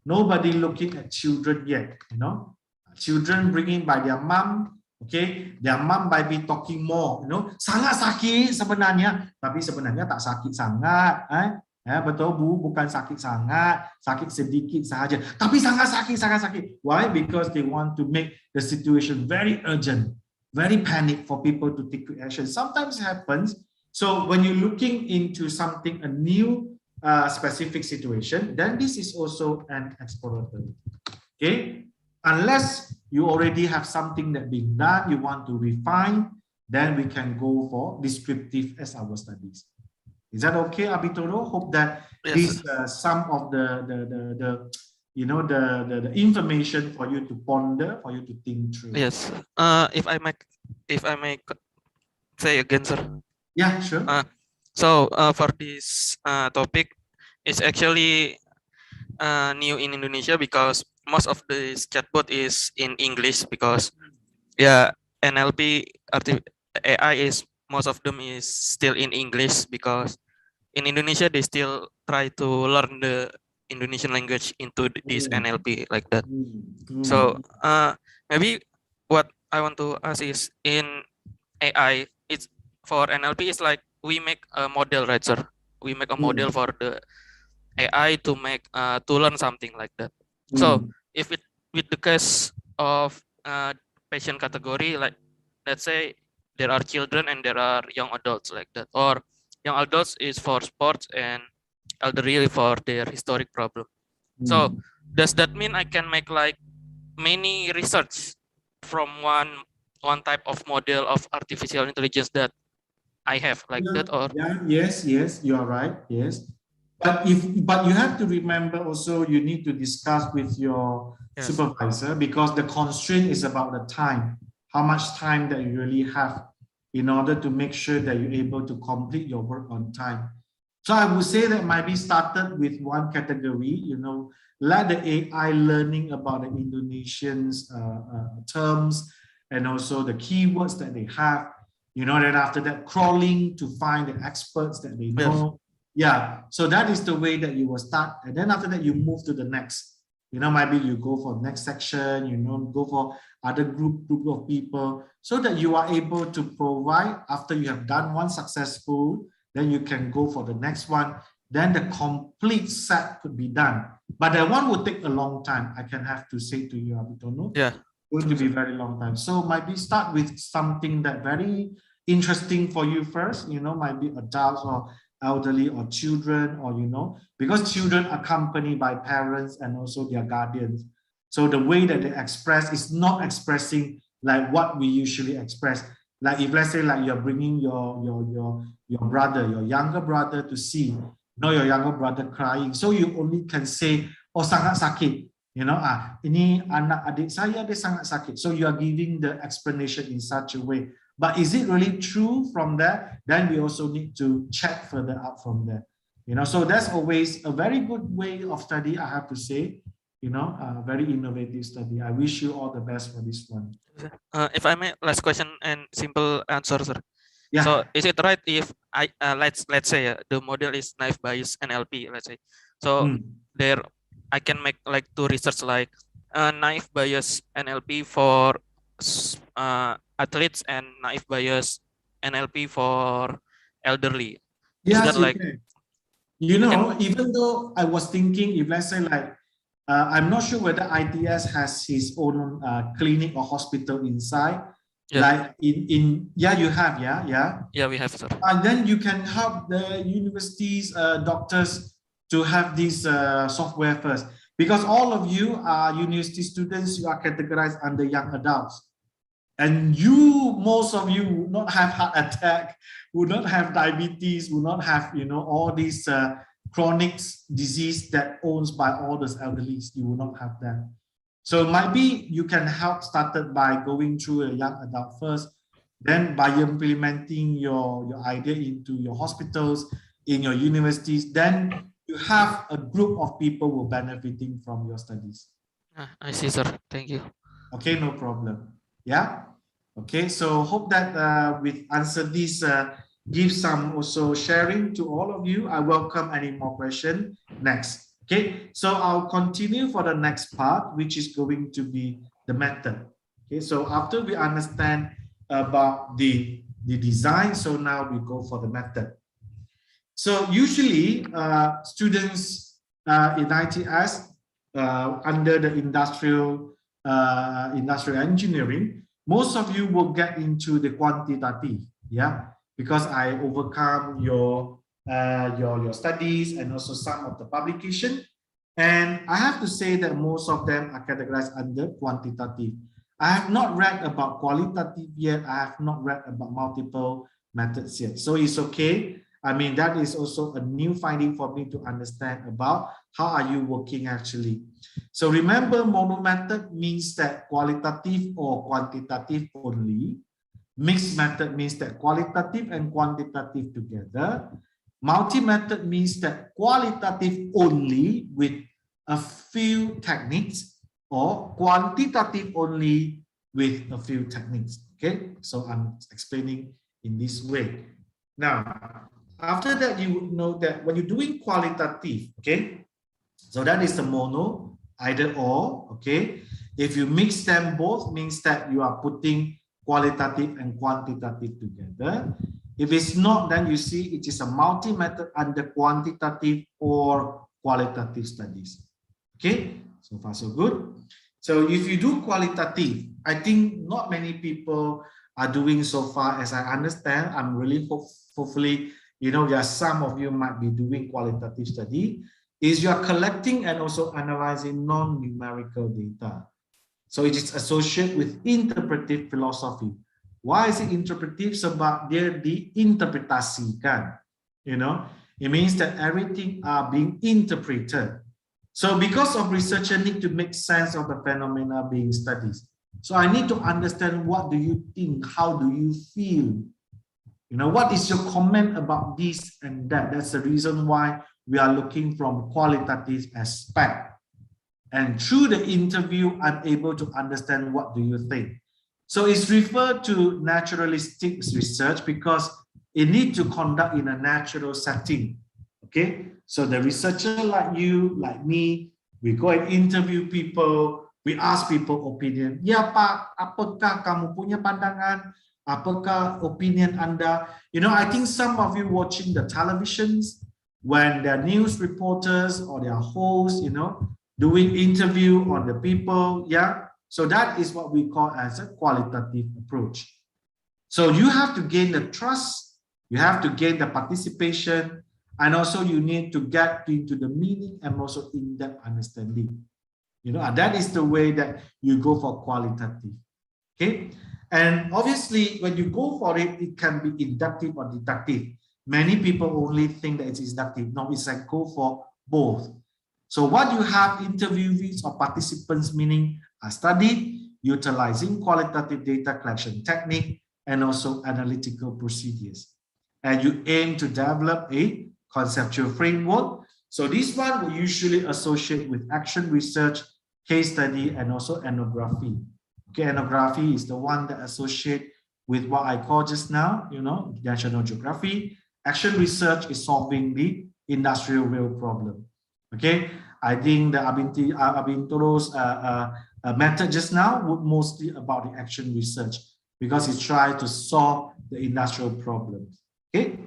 Nobody looking at children yet, you know. Children bringing by their mom, okay. Their mom might be talking more, you know. Sangat sakit sebenarnya, tapi sebenarnya tak sakit sangat. Betul Bu, bukan sakit sangat, sakit sedikit sahaja. Tapi sangat sakit. Why? Because they want to make the situation very urgent, very panic for people to take action. Sometimes it happens. So when you're looking into something, a new specific situation, then this is also an exploratory. Okay, unless you already have something that being done, you want to refine, then we can go for descriptive as our studies. Is that okay, Abitoro? Hope that yes, this some of the you know the information for you to ponder, for you to think through. Yes. If I may say again, sir. Yeah, sure. So for this topic, it's actually new in Indonesia because most of this chatbot is in English because yeah, NLP AI is most of them is still in English because in Indonesia they still try to learn the Indonesian language into this NLP like that. So maybe what I want to ask is in AI, it's for NLP is like we make a model, right, sir? We make a model for the AI to make to learn something like that. So if it with the case of patient category, like let's say there are children and there are young adults like that, or young adults is for sports and elderly for their historic problem. So does that mean I can make like many research from one type of model of artificial intelligence that I have like that, or Yeah, yes, you are right. Yes. But you have to remember also you need to discuss with your yes, supervisor, because the constraint is about the time, how much time that you really have in order to make sure that you're able to complete your work on time. So I would say that might be started with one category, let the AI learning about the Indonesians terms and also the keywords that they have, then after that crawling to find the experts that they know. Yeah, so that is the way that you will start, and then after that you move to the next. Maybe you go for next section, go for other group of people, so that you are able to provide. After you have done one successful, then you can go for the next one. Then the complete set could be done, but that one would take a long time. I can have to say to you, Abitono, yeah, going to be very long time. So might be start with something that very interesting for you first, might be adults or elderly or children, or because children are accompanied by parents and also their guardians. So the way that they express is not expressing like what we usually express. Like if let's say like you're bringing your brother, your younger brother to see, your younger brother crying, so you only can say, oh sangat sakit, ini anak adik saya dia sangat sakit. So you are giving the explanation in such a way. But is it really true from there? Then we also need to check further out from there. So that's always a very good way of study, I have to say. A very innovative study. I wish you all the best for this one. If I may, last question and simple answer, sir. Yeah. So is it right if I let's say the model is naive Bayes NLP, let's say. So there I can make like two research like naive Bayes NLP for athletes and naive Bayes NLP for elderly. Yes, is that like can. Even though I was thinking, if let's say like I'm not sure whether ITS has his own clinic or hospital inside. Yeah. Like you have, Yeah, we have, sir. And then you can help the universities, doctors to have this software first, because all of you are university students. You are categorized under young adults, and most of you would not have heart attack, would not have diabetes, would not have all these chronic disease that owns by all those elderly. You will not have that. So maybe you can help started by going through a young adult first, then by implementing your idea into your hospitals, in your universities, then you have a group of people who are benefiting from your studies. I see, sir. Thank you. Okay, no problem. Yeah. Okay, so hope that we've answered this. Give some also sharing to all of you. I welcome any more question next. Okay, so I'll continue for the next part, which is going to be the method. Okay, so after we understand about the design, so now we go for the method. So usually students in ITS under the industrial engineering, most of you will get into the quantitative, because I overcome your studies and also some of the publication, and I have to say that most of them are categorized under quantitative. I have not read about qualitative yet. I have not read about multiple methods yet, so it's okay. I mean, that is also a new finding for me to understand about how are you working actually. So remember, mono method means that qualitative or quantitative only. Mixed method means that qualitative and quantitative together. Multi-method means that qualitative only with a few techniques, or quantitative only with a few techniques. Okay, so I'm explaining in this way. Now, after that, you would know that when you're doing qualitative, okay, so that is the mono, either or, okay. If you mix them both, means that you are putting qualitative and quantitative together. If it's not, then you see it is a multi-method under quantitative or qualitative studies. Okay, so far so good. So if you do qualitative, I think not many people are doing so far as I understand. I'm really hopefully, you know, there are some of you might be doing qualitative study, is you are collecting and also analyzing non-numerical data. So it is associated with interpretive philosophy. Why is it interpretive? Sebab dia diinterpretasikan. You know, it means that everything are being interpreted. So because of researcher need to make sense of the phenomena being studied. So I need to understand, what do you think? How do you feel? You know, what is your comment about this and that? That's the reason why we are looking from qualitative aspect. And through the interview, I'm able to understand what do you think. So it's referred to naturalistic research because it needs to conduct in a natural setting. Okay, so the researcher like you, like me, we go and interview people, we ask people opinion. Ya Pak, apakah kamu punya pandangan? Apakah opinion Anda? You know, I think some of you watching the televisions, when their news reporters or their hosts, you know, doing interview on the people, yeah. So that is what we call as a qualitative approach. So you have to gain the trust, you have to gain the participation, and also you need to get into the meaning and also in-depth understanding. You know, and that is the way that you go for qualitative. Okay, and obviously when you go for it, it can be inductive or deductive. Many people only think that it's inductive. No, it's like go for both. So what you have, interviewees or participants, meaning are studied utilizing qualitative data collection technique and also analytical procedures. And you aim to develop a conceptual framework. So this one will usually associate with action research, case study, and also ethnography. Okay, ethnography is the one that associate with what I call just now, you know, National Geography. Action research is solving the industrial real problem. Okay, I think the Abintoro's method just now would mostly about the action research because it tries to solve the industrial problems. Okay,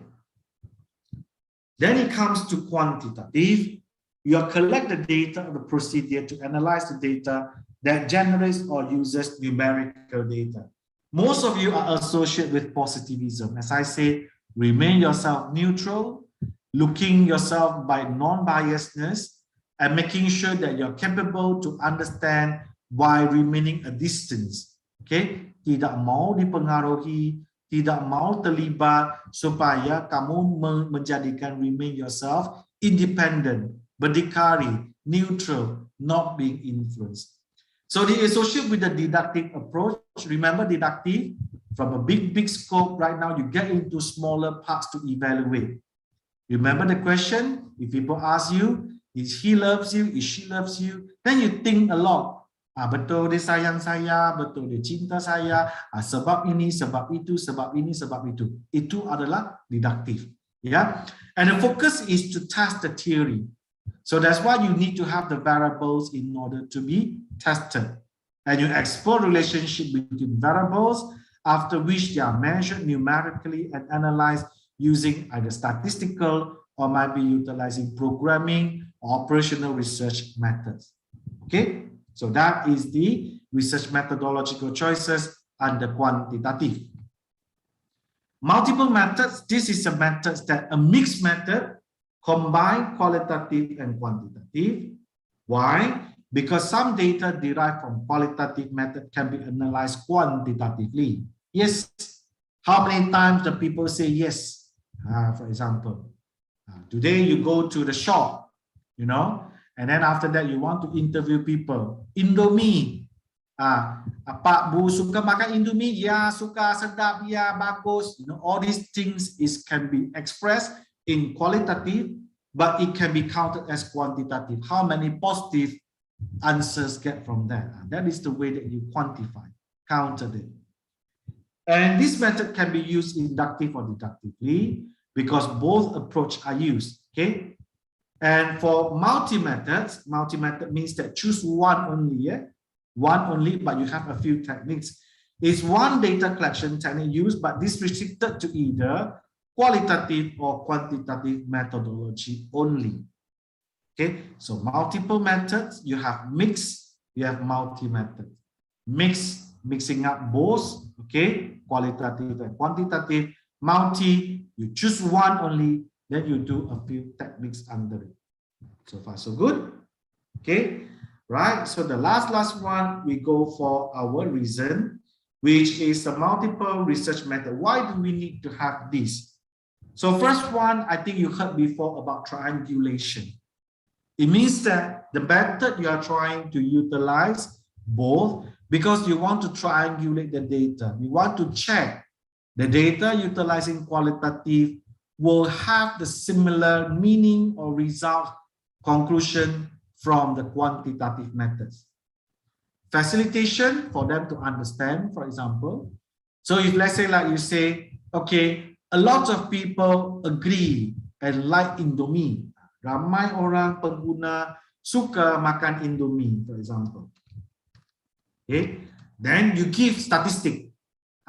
then it comes to quantitative. You collect the data of the procedure to analyze the data that generates or uses numerical data. Most of you are associated with positivism. As I say, remain yourself neutral, looking yourself by non-biasness, and making sure that you're capable to understand while remaining a distance. Okay, tidak mau dipengaruhi, tidak mau terlibat, supaya kamu menjadikan remain yourself independent, berdikari, neutral, not being influenced. So the associate with the deductive approach, remember deductive, from a big scope right now, you get into smaller parts to evaluate. Remember the question, if people ask you, is he loves you, is she loves you, then you think a lot. Betul dia sayang saya, betul dia cinta saya, sebab ini, sebab itu, sebab ini, sebab itu. Itu adalah deductive. Yeah, and the focus is to test the theory. So that's why you need to have the variables in order to be tested. And you explore relationship between variables, after which they are measured numerically and analyzed using either statistical or might be utilizing programming or operational research methods. Okay, so that is the research methodological choices under quantitative. Multiple methods, this is a method that a mixed method combine qualitative and quantitative. Why? Because some data derived from qualitative method can be analyzed quantitatively. Yes. How many times do people say yes? For example, today you go to the shop, you know, and then after that you want to interview people. Indomie. Pak Bu suka makan Indomie? Ya, suka, sedap, ya, bagus. You know, all these things can be expressed in qualitative, but it can be counted as quantitative. How many positive answers get from that? That is the way that you quantify, counted it. And this method can be used inductive or deductively because both approaches are used. Okay. And for multi-method means that choose one only, yeah? One only, but you have a few techniques. It's one data collection technique used, but this restricted to either qualitative or quantitative methodology only. Okay, so multiple methods, you have mixed, you have multi-method. Mixed mixing up both, okay, qualitative and quantitative, multi, you choose one only, then you do a few techniques under it. So far, so good. Okay, right. So the last one, we go for our reason, which is the multiple research method. Why do we need to have this? So first one, I think you heard before about triangulation. It means that the method you are trying to utilize both because you want to triangulate the data. You want to check the data utilizing qualitative will have the similar meaning or result conclusion from the quantitative methods. Facilitation for them to understand, for example. So if let's say like you say, okay, a lot of people agree and like Indomie. Ramai orang pengguna suka makan Indomie, for example. Okay, then you give statistic.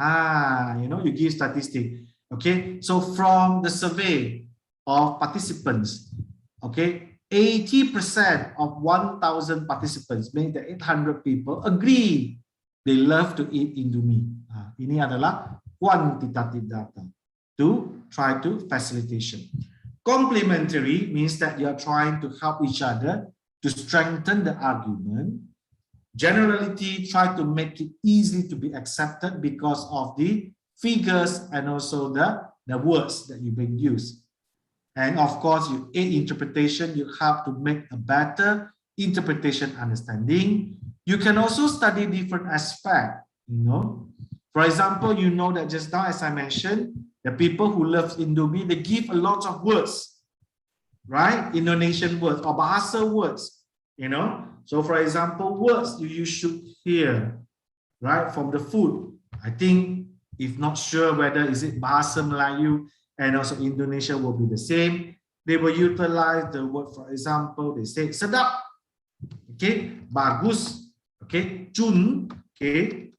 You give statistic. Okay, so from the survey of participants, okay, 80% of 1,000 participants, meaning that 800 people agree they love to eat Indomie. Ini adalah quantitative data to try to facilitation. Complementary means that you are trying to help each other to strengthen the argument. Generality, try to make it easy to be accepted because of the figures and also the words that you bring use. And of course, you aid interpretation, you have to make a better interpretation understanding. You can also study different aspects, For example, you know that just now, as I mentioned, the people who love Indomie, they give a lot of words, right? Indonesian words or bahasa words, So for example, words you should hear, right, from the food. I think, if not sure whether is it bahasa Melayu and also Indonesia will be the same, they will utilize the word, for example, they say sedap, okay, bagus, okay, cun, okay,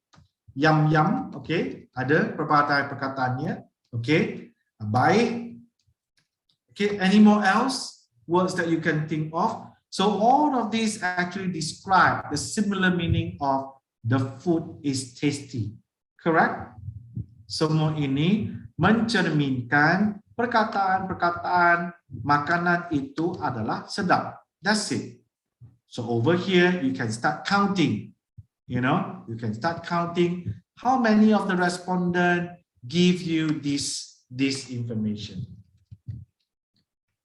yum, okay, ada perkataan-perkataannya, okay, baik, okay, any more else words that you can think of? So all of these actually describe the similar meaning of the food is tasty, correct? Semua ini mencerminkan perkataan-perkataan makanan itu adalah sedap. That's it. So over here, you can start counting. You can start counting how many of the respondents give you this information.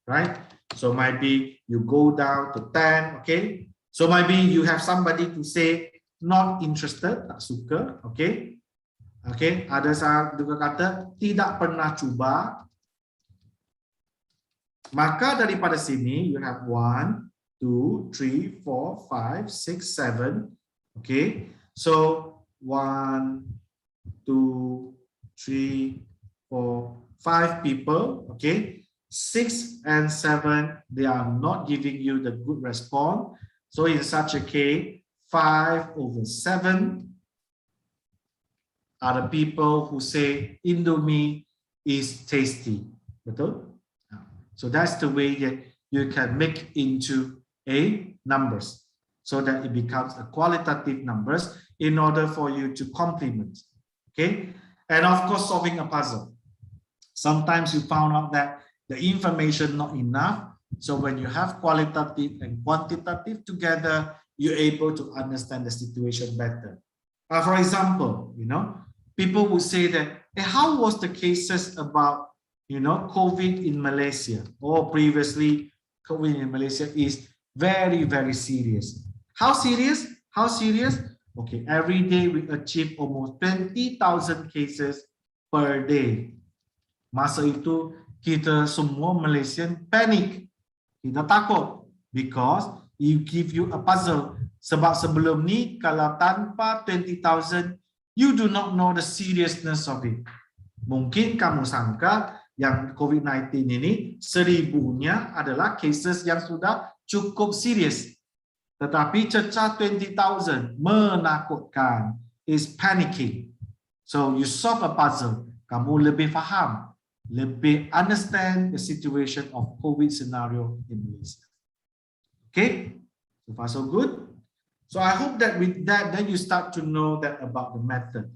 Right? So maybe you go down to 10, okay? So maybe you have somebody to say not interested, tak suka, okay? Okay, ada juga kata tidak pernah cuba. Maka daripada sini you have 1, 2, 3, 4, 5, 6, 7. Okay, so 1, 2, 3, 4, 5 people. Okay, 6 and 7, they are not giving you the good response. So in such a case, 5/7 are the people who say Indomie is tasty. Betul? So that's the way that you can make into a numbers so that it becomes a qualitative numbers in order for you to complement. Okay? And of course, solving a puzzle. Sometimes you found out that the information not enough. So when you have qualitative and quantitative together, you're able to understand the situation better. For example, people would say that, how was the cases about, COVID in Malaysia? Or previously, COVID in Malaysia is very, very serious. How serious? How serious? Okay, every day we achieve almost 20,000 cases per day. Masa itu, kita semua Malaysian panic. Kita takut because it give you a puzzle. Sebab sebelum ni, kalau tanpa 20,000, you do not know the seriousness of it. Mungkin kamu sangka yang COVID-19 ini 1000-nya adalah cases yang sudah cukup serius. Tetapi cecah 20,000 menakutkan, is panicking. So you solve a puzzle, kamu lebih faham, lebih understand the situation of COVID scenario in Malaysia. Okay, so far so good. So I hope that with that, then you start to know that about the method.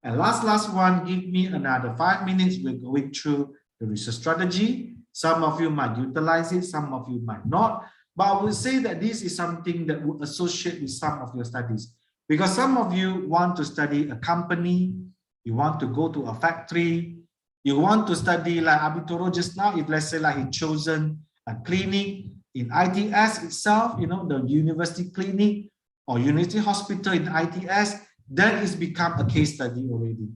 And last one, give me another 5 minutes. We're going through the research strategy. Some of you might utilize it, some of you might not. But I would say that this is something that would associate with some of your studies. Because some of you want to study a company, you want to go to a factory, you want to study like Abitoro just now, if let's say like he chosen a clinic in ITS itself, you know, the university clinic or university hospital in ITS, then it's become a case study already.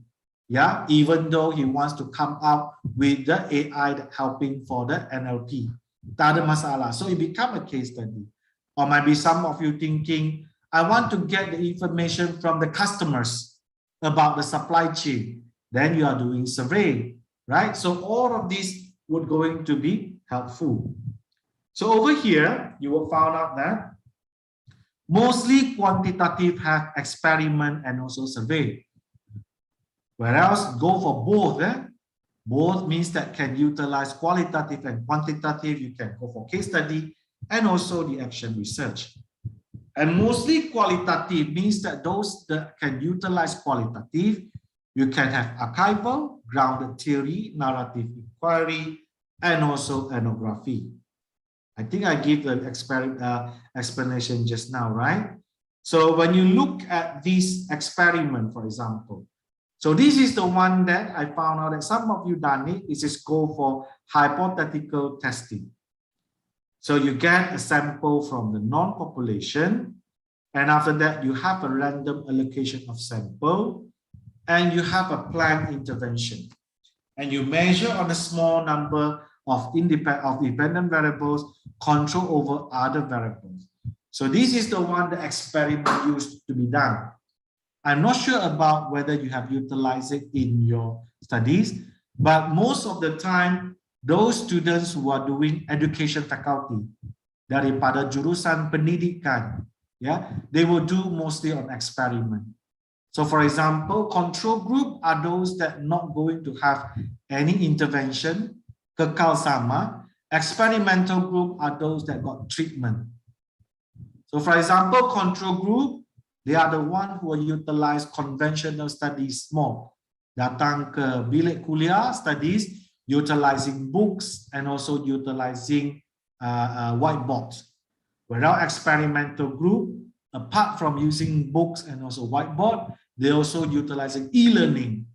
Yeah, even though he wants to come out with the AI that helping for the NLP. Tak ada masalah. So it become a case study. Or maybe some of you thinking, I want to get the information from the customers about the supply chain. Then you are doing survey, right? So all of these would going to be helpful. So over here, you will find out that mostly quantitative have experiment and also survey. Whereas go for both. Both means that can utilize qualitative and quantitative. You can go for case study and also the action research. And mostly qualitative means that those that can utilize qualitative, you can have archival, grounded theory, narrative inquiry, and also ethnography. I think I give the explanation just now, right? So when you look at this experiment, for example, so this is the one that I found out that some of you done it. This is go for hypothetical testing. So you get a sample from the non-population, and after that you have a random allocation of sample, and you have a planned intervention, and you measure on a small number of dependent variables, control over other variables. So this is the one the experiment used to be done. I'm not sure about whether you have utilized it in your studies, but most of the time, those students who are doing education faculty, daripada jurusan pendidikan, yeah, they will do mostly on experiment. So for example, control group are those that not going to have any intervention, kekal sama. Experimental group are those that got treatment. So for example, control group, they are the one who utilize conventional studies more. Datang ke bilik kuliah studies, utilizing books and also utilizing whiteboards. Whereas experimental group, apart from using books and also whiteboard, they also utilizing e-learning.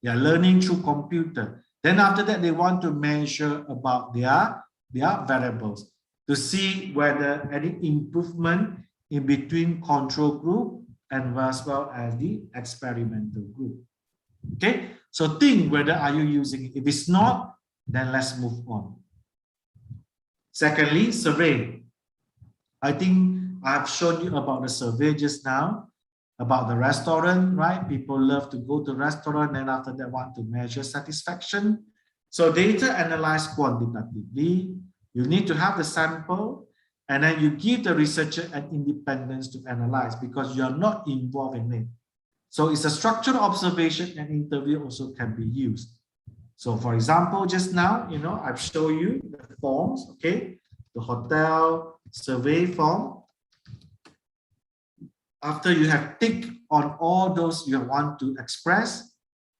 Learning through computer. Then after that, they want to measure about their variables to see whether any improvement in between control group and as well as the experimental group. Okay, so think whether are you using it. If it's not, then let's move on. Secondly, survey. I think I've shown you about the survey just now, about the restaurant, right? People love to go to restaurant and after that want to measure satisfaction. So data analyzed quantitatively, you need to have the sample, and then you give the researcher an independence to analyze because you are not involved in it. So it's a structured observation and interview also can be used. So for example, just now, you know, I've shown you the forms, okay? The hotel survey form. After you have ticked on all those you want to express,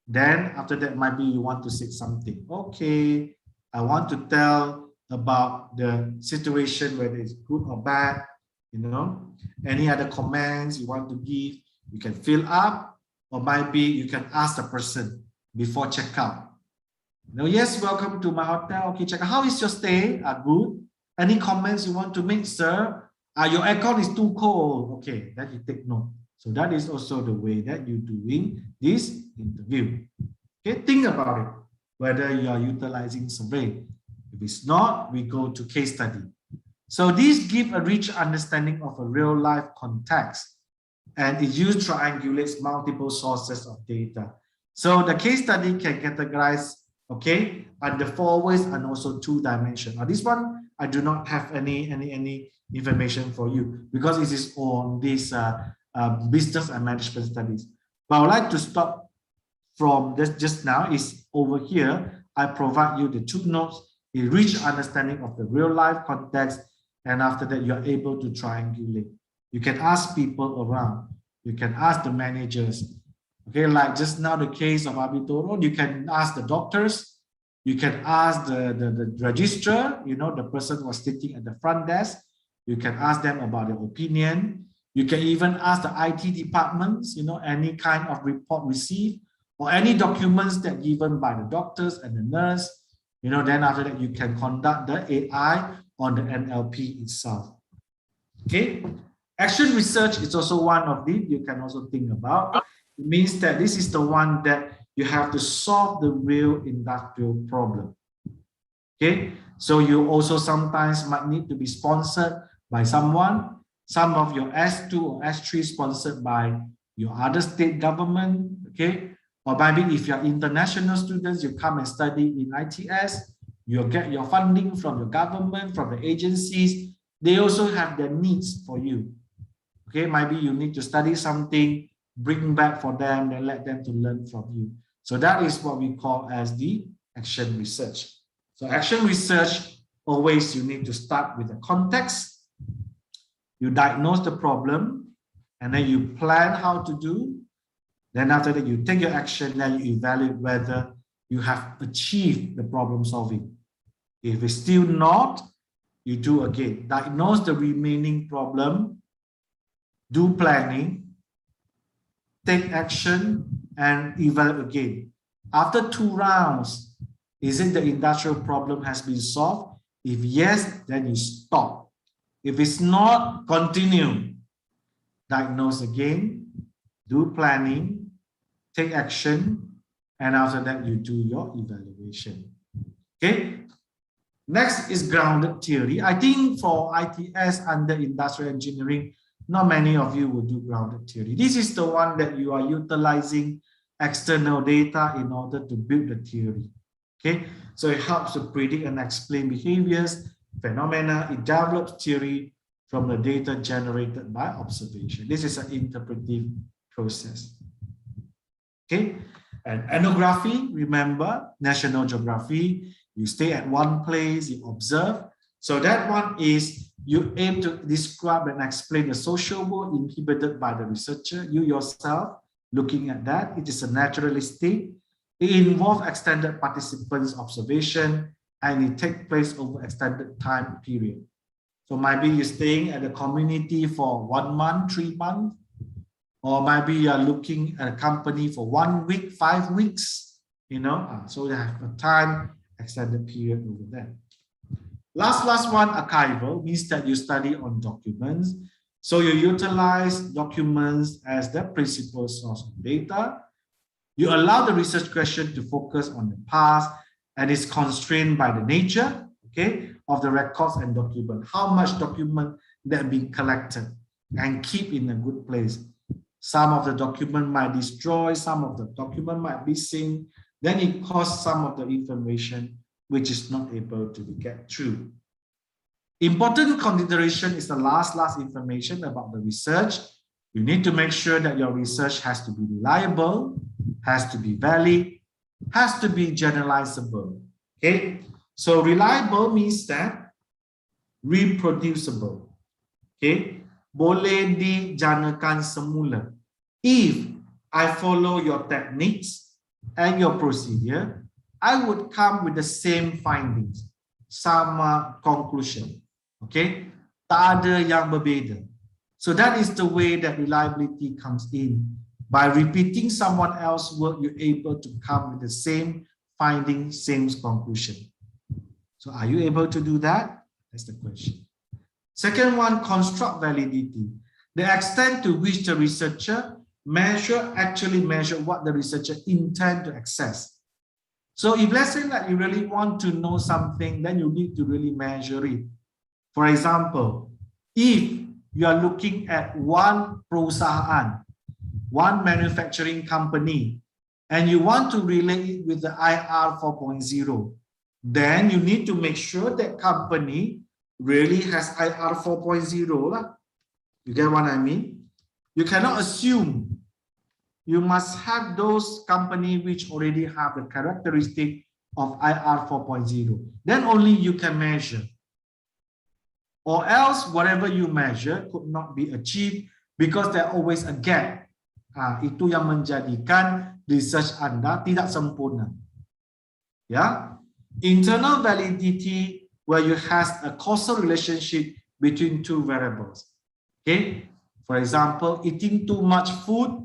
then after that, maybe you want to say something. Okay, I want to tell about the situation, whether it's good or bad, you know, any other comments you want to give, you can fill up, or maybe you can ask the person before checkout. No, yes, welcome to my hotel. Okay, check out. How is your stay? Good. Any comments you want to make, sir? Your aircon is too cold. Okay, that you take note. So that is also the way that you're doing this interview. Okay, think about it, whether you are utilizing survey. If it's not, we go to case study. So these give a rich understanding of a real life context, and it uses triangulates multiple sources of data. So the case study can categorize, okay, under 4 ways and also 2 dimensions. Now this one, I do not have any information for you because it is on this business and management studies. But I would like to stop from this just now is over here. I provide you the 2 notes, a rich understanding of the real life context, and after that, you're able to triangulate. You can ask people around. You can ask the managers. Okay, like just now the case of Abitoro, you can ask the doctors. You can ask the registrar, you know, the person who was sitting at the front desk. You can ask them about their opinion. You can even ask the IT departments, you know, any kind of report received or any documents that given by the doctors and the nurse. You know, then after that, you can conduct the AI on the NLP itself. Okay. Action research is also one of these you can also think about. It means that this is the one that you have to solve the real industrial problem. Okay, so you also sometimes might need to be sponsored by someone. Some of your S2 or S3 sponsored by your other state government. Okay, or maybe if you're international students, you come and study in ITS, you'll get your funding from your government, from the agencies. They also have their needs for you. Okay, maybe you need to study something, bring back for them, then let them to learn from you. So that is what we call as the action research. So action research, always you need to start with the context. You diagnose the problem, and then you plan how to do. Then after that, you take your action, then you evaluate whether you have achieved the problem solving. If it's still not, you do again. Diagnose the remaining problem, do planning, take action, and evaluate again. After 2 rounds, is it the industrial problem has been solved? If yes, then you stop. If it's not, continue. Diagnose again, do planning, take action, and after that, you do your evaluation. Okay. Next is grounded theory. I think for ITS under industrial engineering, not many of you will do grounded theory. This is the one that you are utilizing external data in order to build the theory. Okay, so it helps to predict and explain behaviors, phenomena. It develops theory from the data generated by observation. This is an interpretive process. Okay, and ethnography, remember, National Geography, you stay at one place, you observe. So that one is you aim to describe and explain the social world inhibited by the researcher, you yourself looking at that. It is a naturalistic. It involves extended participants' observation, and it takes place over extended time period. So maybe you're staying at the community for 1 month, 3 months, or maybe you're looking at a company for 1 week, 5 weeks, you know, so you have a time extended period over there. Last one, archival, means that you study on documents. So you utilize documents as the principal source of data. You allow the research question to focus on the past and is constrained by the nature, okay, of the records and document. How much document that have been collected and keep in a good place. Some of the document might destroy, some of the document might be seen. Then it costs some of the information which is not able to get through. Important consideration is the last information about the research. You need to make sure that your research has to be reliable, has to be valid, has to be generalizable. Okay, so reliable means that reproducible. Okay, boleh dijanakan semula. If I follow your techniques and your procedure, I would come with the same findings, sama conclusion. Okay, tak ada yang berbeza. So that is the way that reliability comes in. By repeating someone else's work, you're able to come with the same finding, same conclusion. So are you able to do that? That's the question. Second one, construct validity. The extent to which the researcher actually measure what the researcher intend to access. So if let's say that you really want to know something, then you need to really measure it. For example, if you are looking at one perusahaan, one manufacturing company, and you want to relate it with the IR 4.0, then you need to make sure that company really has IR 4.0. You get what I mean? You cannot assume. You must have those companies which already have the characteristic of IR 4.0. Then only you can measure. or else whatever you measure could not be achieved because there always a gap. Itu yang menjadikan research Anda tidak sempurna. Ya, internal validity where you has a causal relationship between two variables. Okay, for example, eating too much food,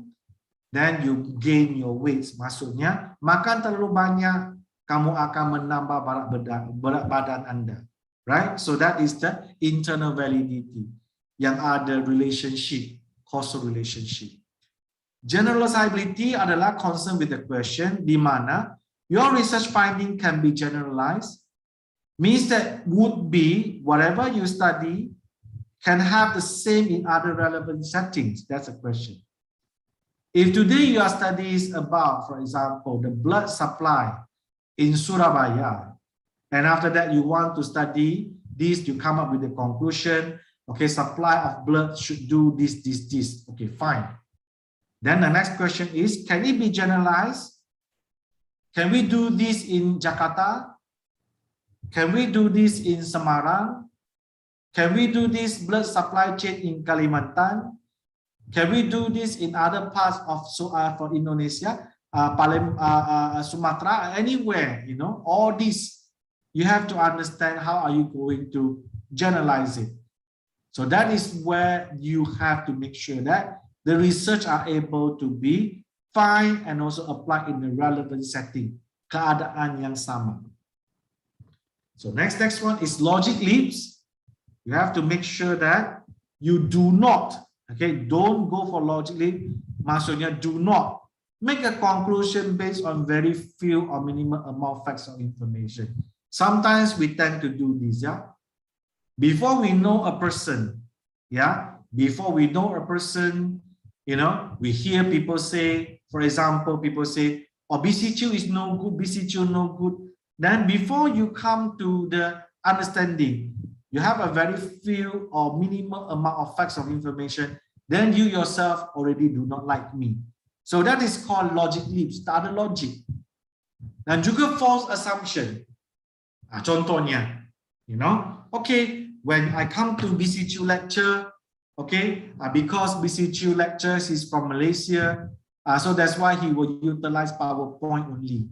then you gain your weight. Maksudnya makan terlalu banyak, kamu akan menambah berat badan Anda. Right? So that is the internal validity yang ada relationship, causal relationship. Generalizability adalah concern with the question di mana your research finding can be generalized, means that would be whatever you study can have the same in other relevant settings. That's a question. If today your study is about, for example, the blood supply in Surabaya, and after that you want to study this, you come up with the conclusion, okay, supply of blood should do this, this, this. Okay, fine. Then the next question is, can it be generalized? Can we do this in Jakarta? Can we do this in Semarang? Can we do this blood supply chain in Kalimantan? Can we do this in other parts of for Indonesia, Sumatra, anywhere? You know, all this you have to understand how are you going to generalize it. So that is where you have to make sure that the research are able to be find and also apply in the relevant setting, keadaan yang sama. So next one is logic leaps. You have to make sure that you do not, okay, don't go for logic leap. Maksudnya do not make a conclusion based on very few or minimal amount of facts or information. Sometimes we tend to do this, yeah. Before we know a person, yeah, before we know a person, you know, we hear people say, for example, people say, oh, BCQ is no good, BCQ no good. Then before you come to the understanding, you have a very few or minimal amount of facts of information, then you yourself already do not like me. So that is called logic leaps, tak ada logic. Dan juga false assumption. Contohnya, you know, okay, when I come to BCQ lecture, okay, because BCQ lectures is from Malaysia, so that's why he will utilize PowerPoint only.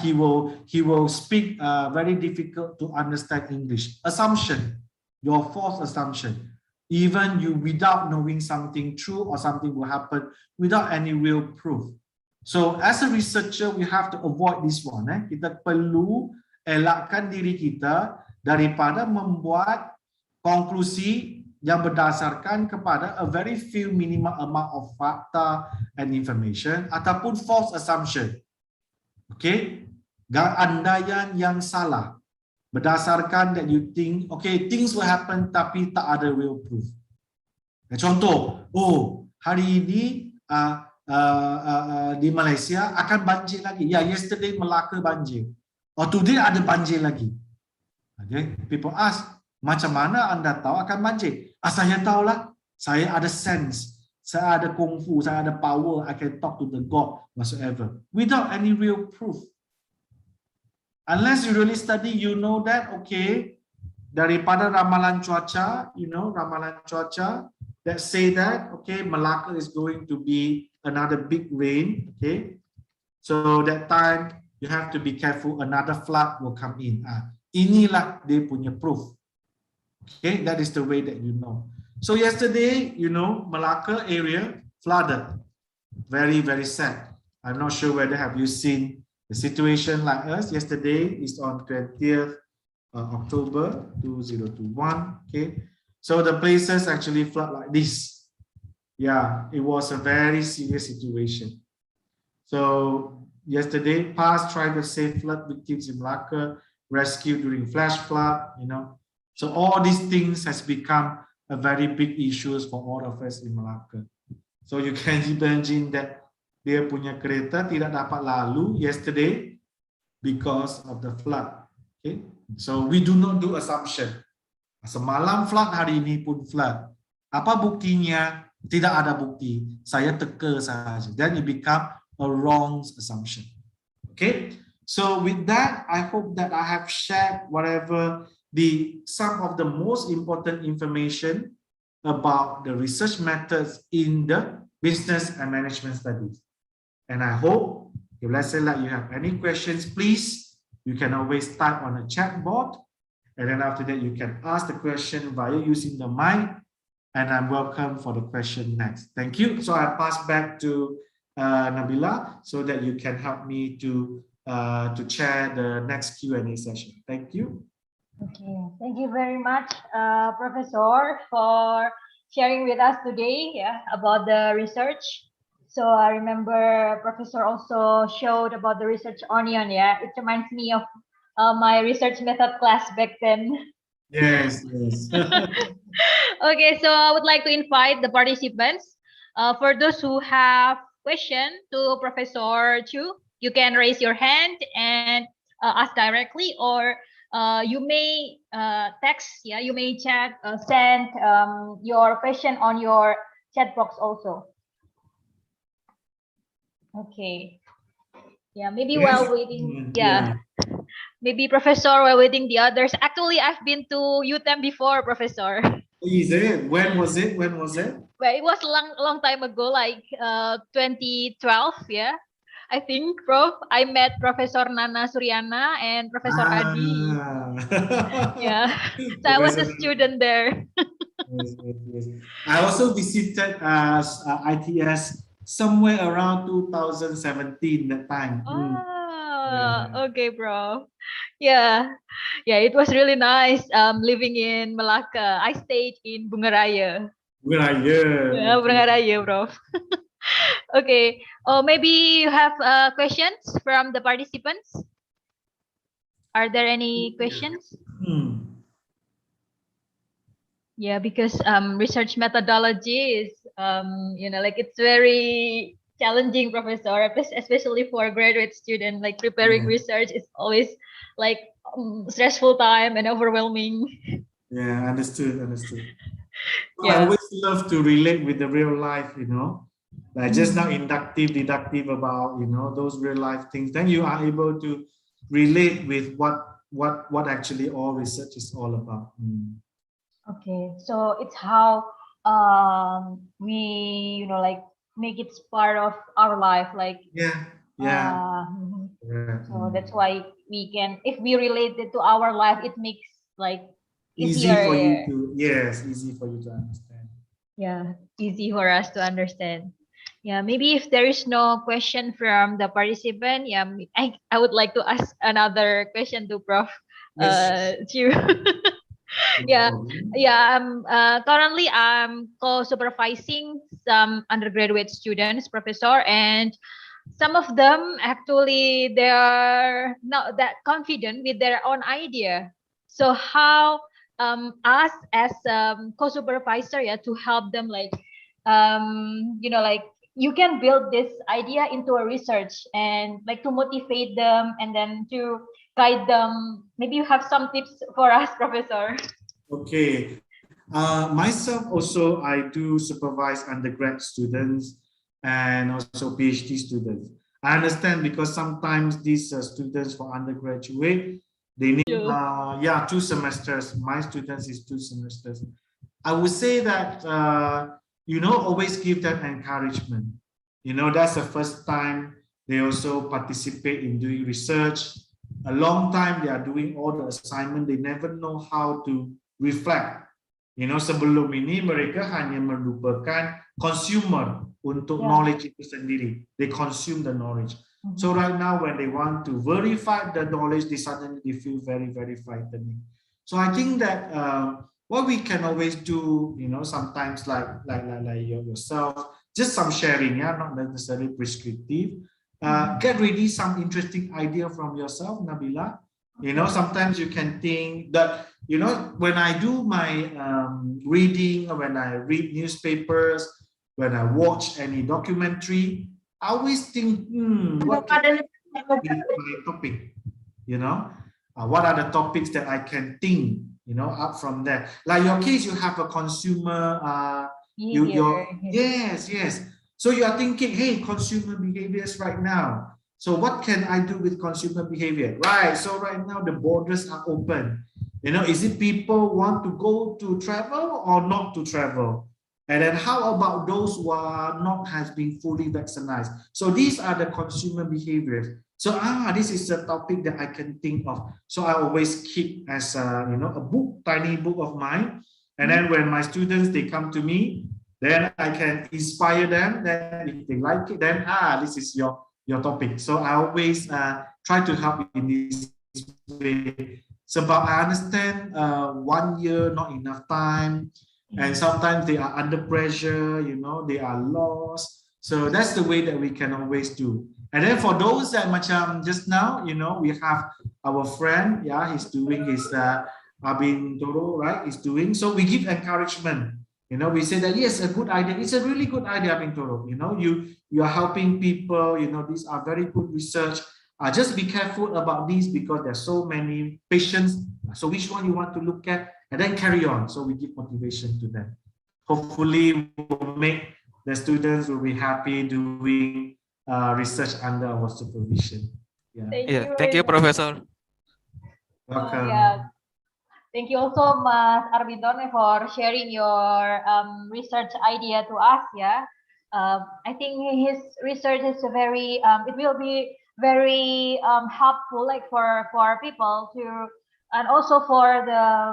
He will speak very difficult to understand English. Assumption, your false assumption. Even you without knowing something true or something will happen without any real proof. So as a researcher, we have to avoid this one. Kita perlu elakkan diri kita daripada membuat konklusi yang berdasarkan kepada a very few minimal amount of fakta and information ataupun false assumption. Okay, andaian yang salah berdasarkan that you think, okay, things will happen tapi tak ada real proof. Contoh, oh, hari ini di Malaysia akan banjir lagi. Ya, yesterday Melaka banjir. Oh, today ada banjir lagi. Okay, people ask, macam mana anda tahu akan banjir? Saya tahulah, saya ada sense, saya ada kungfu, saya ada power, I can talk to the God whatsoever, without any real proof. Unless you really study, you know that, okay, daripada ramalan cuaca, you know, ramalan cuaca that say that, okay, Melaka is going to be another big rain, okay, so that time you have to be careful, another flood will come in. Inilah dia punya proof. Okay, that is the way that you know. So yesterday, you know, Melaka area flooded. Very, very sad. I'm not sure whether have you seen the situation like us. Yesterday is on 20th October 2021. Okay, so the places actually flood like this. Yeah, it was a very serious situation. So yesterday, past tried to save flood victims in Melaka, rescue during flash flood, you know. So all these things has become a very big issues for all of us in Melaka. So you can imagine that dia punya kereta tidak dapat lalu yesterday because of the flood. Okay, so we do not do assumption. Semalam flood, hari ini pun flood. Apa buktinya? Tidak ada bukti. Saya teka saja. Then it become a wrong assumption. Okay, so with that, I hope that I have shared whatever some of the most important information about the research methods in the business and management studies. And I hope, if let's say like you have any questions, please, you can always type on a chat board. And then after that, you can ask the question via using the mic. And I'm welcome for the question next. Thank you. So I pass back to Nabila so that you can help me to chair the next Q&A session. Thank you. Okay, thank you very much, Professor, for sharing with us today, about the research. So I remember Professor also showed about the research onion. It reminds me of my research method class back then. Yes, yes. Okay, so I would like to invite the participants. For those who have questions to Professor Chu, you can raise your hand and ask directly, or you may text, you may chat, send your question on your chat box also. Okay. Maybe Yes. while waiting, maybe Professor, while waiting the others. Actually, I've been to UTEM before, Professor. Is it? When was it? When was it? Well, it was long time ago, like 2012, I think, Prof. I met Professor Nana Suryana and Professor Adi. So I was a student there. Yes, yes, yes. I also visited ITS somewhere around 2017 that time. Okay, bro. It was really nice living in Malacca. I stayed in Bungaraya. Bungaraya, bro. Okay. Maybe you have questions from the participants. Are there any questions? Because research methodology is like it's very challenging, Professor, especially for graduate students. Like preparing research is always like stressful time and overwhelming. Yeah, understood. Well, I always love to relate with the real life, like just now inductive, deductive about those real life things. Then you are able to relate with what actually all research is all about. Okay, so it's how we like make it part of our life, like so that's why we can, if we relate it to our life, it makes like easier. Easy for you to easy for you to understand. Easy for us to understand. Maybe if there is no question from the participant, I would like to ask another question to Prof. Chu. Currently I'm co-supervising some undergraduate students, Professor, and some of them actually they are not that confident with their own idea. So how us as co-supervisor to help them, like like you can build this idea into a research and like to motivate them and then to guide them. Maybe you have some tips for us, Professor. Okay. Myself also, I do supervise undergrad students and also PhD students. I understand because sometimes these students for undergraduate, they need 2 semesters. My students is 2 semesters. I would say that always give them encouragement. That's the first time they also participate in doing research. A long time they are doing all the assignment, they never know how to reflect. Sebelum ini mereka hanya merupakan consumer untuk knowledge itu sendiri. They consume the knowledge. So right now when they want to verify the knowledge, they suddenly feel very, very frightening. So I think that what we can always do, sometimes like yourself, just some sharing, not necessarily prescriptive. Get ready some interesting idea from yourself, Nabila. Sometimes you can think that, when I do my reading, when I read newspapers, when I watch any documentary, I always think, what can be my topic? What are the topics that I can think, up from there? Like your case, you have a consumer, yes. So you are thinking, hey, consumer behaviors right now. So what can I do with consumer behavior? Right. So right now the borders are open. You know, is it people want to go to travel or not to travel? And then how about those who are not has been fully vaccinated? So these are the consumer behaviors. So this is a topic that I can think of. So I always keep as a, you know, a book, tiny book of mine. And then when my students, they come to me, then I can inspire them. Then if they like it, then this is your topic. So I always try to help in this way. So, but I understand 1 year not enough time, and sometimes they are under pressure. You know, they are lost. So that's the way that we can always do. And then for those that macam just now, you know, we have our friend, yeah, he's doing his Abin Toro, right? He's doing. So we give encouragement. You know, we say that yes, a good idea. It's a really good idea, Abin Toro. You know, you are helping people. You know, these are very good research. Just be careful about these because there's so many patients. So which one you want to look at, and then carry on. So we give motivation to them. Hopefully, we'll make the students will be happy doing research under our supervision. Yeah. Thank you, Professor. Welcome. Yeah. Thank you also, Mas Arbitone, for sharing your research idea to us. Yeah, I think his research is very. It will be very helpful, like for people to, and also for the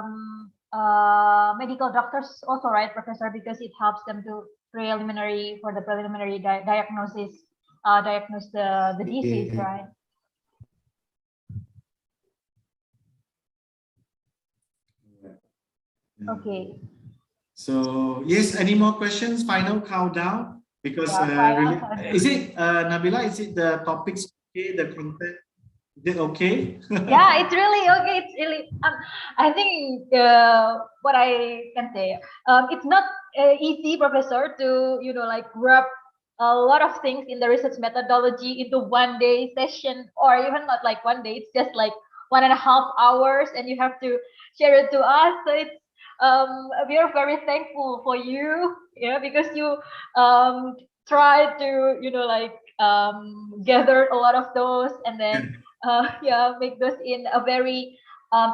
medical doctors also, right, Professor? Because it helps them to preliminary diagnosis, diagnose the disease, right? Okay. So yes, any more questions? Final countdown, because really, is it Nabila? Is it the topics okay? The content, is it okay? Yeah, it's really okay. It's really. I think what I can say, it's not easy, Professor, to like wrap a lot of things in the research methodology into 1 day session, or even not like 1 day. It's just like 1.5 hours, and you have to share it to us. So it's we are very thankful for you, because you try to gather a lot of those, and then make those in a very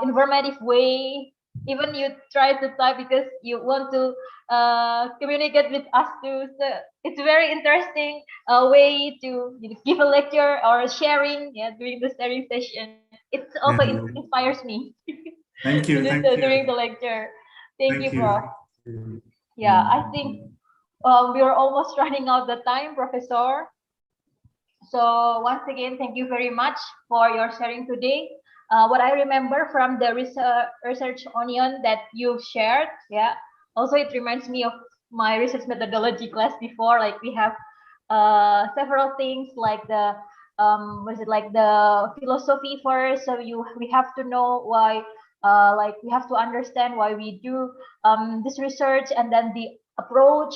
informative way. Even you try to type because you want to communicate with us too. So it's a very interesting way to give a lecture or sharing, during the sharing session. It's also it inspires me. Thank you. During the lecture. Thank you, Prof. Yeah, I think we are almost running out the time, Professor. So once again, thank you very much for your sharing today. What I remember from the research onion that you've shared, also it reminds me of my research methodology class before. Like we have several things like the the philosophy first. So we have to know why. We have to understand why we do this research, and then the approach,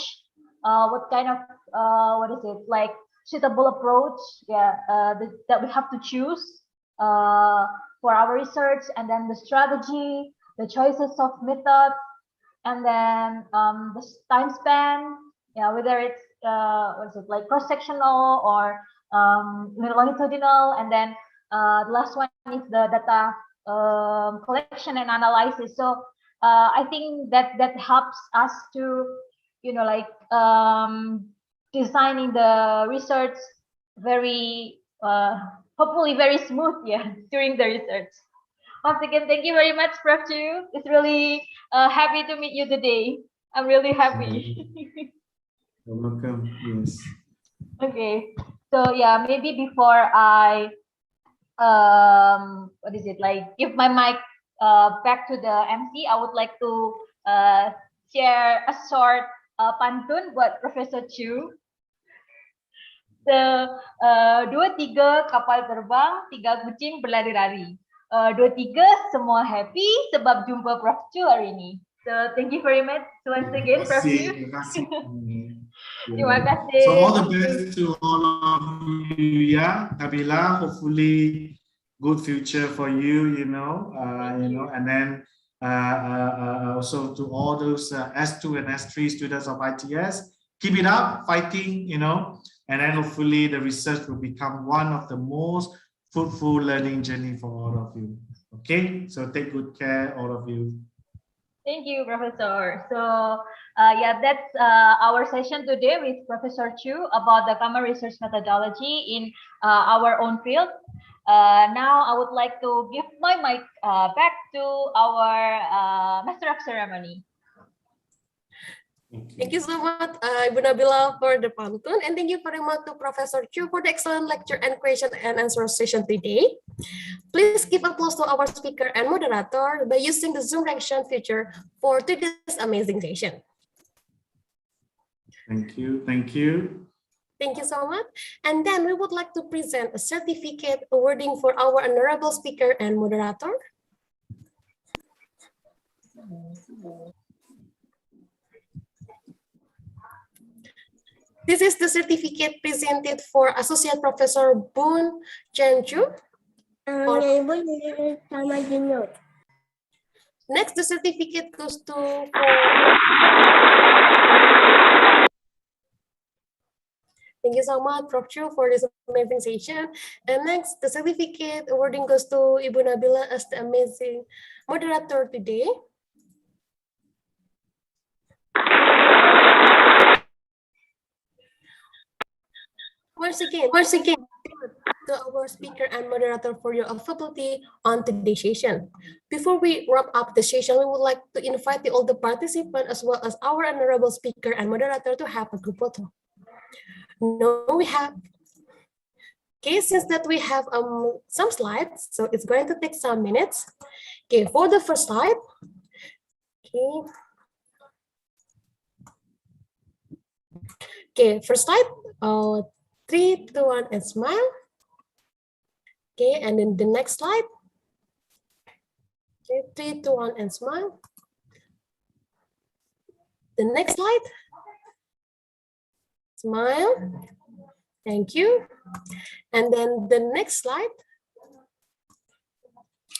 what kind of suitable approach, that we have to choose for our research, and then the strategy, the choices of methods, and then the time span, whether it's cross-sectional or longitudinal, and then the last one is the data collection and analysis. So I think that helps us to designing the research very hopefully very smooth during the research. Once again, thank you very much, Prof. Chu. It's really happy to meet you today. I'm really happy. You're welcome. Yes. Okay, so maybe before I give my mic back to the MC, I would like to share a short pantun buat Professor Chu. 2-3 kapal terbang, 3 kucing berlari-lari. 2-3 semua happy sebab jumpa Prof Chu hari ini. So thank you very much once again, Prof Chu. Terima kasih. So all the best to all of you, Nabila. Hopefully, good future for you. And then also to all those S2 and S3 students of ITS, keep it up, fighting. And then hopefully the research will become one of the most fruitful learning journey for all of you. Okay, so take good care, all of you. Thank you, Professor. So, yeah, that's our session today with Professor Chu about the common research methodology in our own field. Now, I would like to give my mic back to our Master of Ceremony. Thank you so much, Ibu Nabila, for the pantun, and thank you very much to Professor Chu for the excellent lecture and question and answer session today. Please give applause to our speaker and moderator by using the Zoom reaction feature for today's amazing session. Thank you. Thank you. Thank you so much. And then we would like to present a certificate awarding for our honorable speaker and moderator. This is the certificate presented for Associate Professor Boon Chen Chu. Next, the certificate goes to Thank you so much, Prof. Chu, for this amazing session. And next, the certificate awarding goes to Ibu Nabila as the amazing moderator today. Once again, to our speaker and moderator for your availability on today's session. Before we wrap up the session, we would like to invite all the participants as well as our honorable speaker and moderator to have a group photo. No, we have. Okay, since that we have some slides, so it's going to take some minutes. Okay, for the first slide. Okay, first slide. 3, 2, 1, and smile. Okay, and then the next slide. Okay, 3, 2, 1, and smile. The next slide. Smile. Thank you. And then the next slide.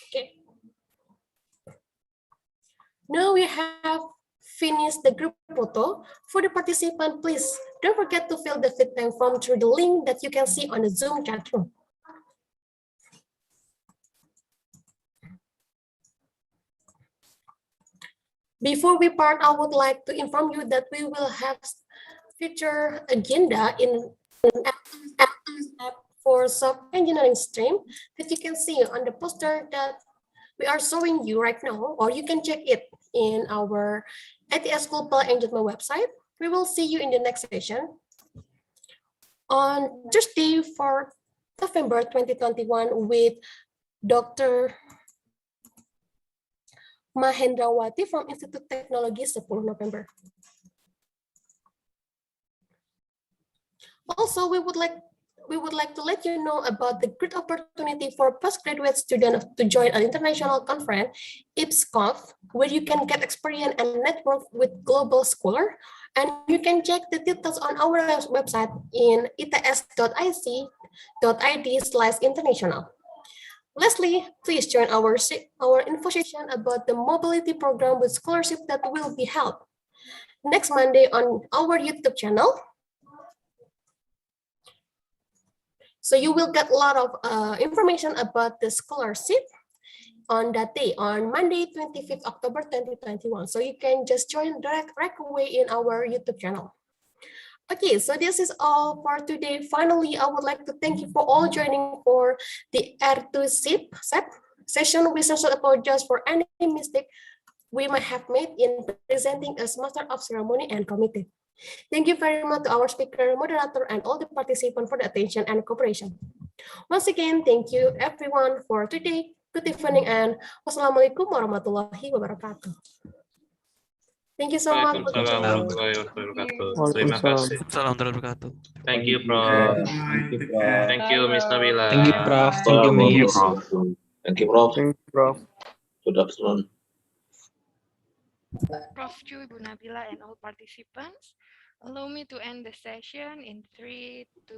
Okay. Now we have finished the group photo. For the participant, please don't forget to fill the feedback form through the link that you can see on the Zoom chat room. Before we part, I would like to inform you that we will have future agenda in R2SEP for software engineering stream that you can see on the poster that we are showing you right now, or you can check it in our ITS Global Engagement website. We will see you in the next session on Thursday, 4 November 2021 with Dr. Mahendrawati from Institute Teknologi 10 November. Also, we would like to let you know about the great opportunity for postgraduate students to join an international conference, IPSCOF, where you can get experience and network with global scholars. And you can check the details on our website in its.ic.id/international. Lastly, please join our info session about the mobility program with scholarship that will be held next Monday on our YouTube channel. So you will get a lot of information about the scholarship on that day, on Monday, 25th October 2021. So you can just join right away in our YouTube channel. Okay, so this is all for today. Finally, I would like to thank you for all joining for the R2SEP session. We sincerely apologize for any mistake we might have made in presenting as Master of Ceremony and Committee. Thank you very much to our speaker, moderator, and all the participants for the attention and cooperation. Once again, thank you everyone for today. Good evening and wassalamualaikum warahmatullahi wabarakatuh. Thank you so much. Waalaikumsalam warahmatullahi wabarakatuh. Terima kasih. Assalamualaikum warahmatullahi wabarakatuh. Thank you, Prof. Thank you, Miss Nabila. Thank you, Prof. Thank you, Miss. Thank you, Prof. Thank you, Prof. Good afternoon. Prof. Chu, Ibu Nabila, and all participants. Allow me to end the session in 3, 2,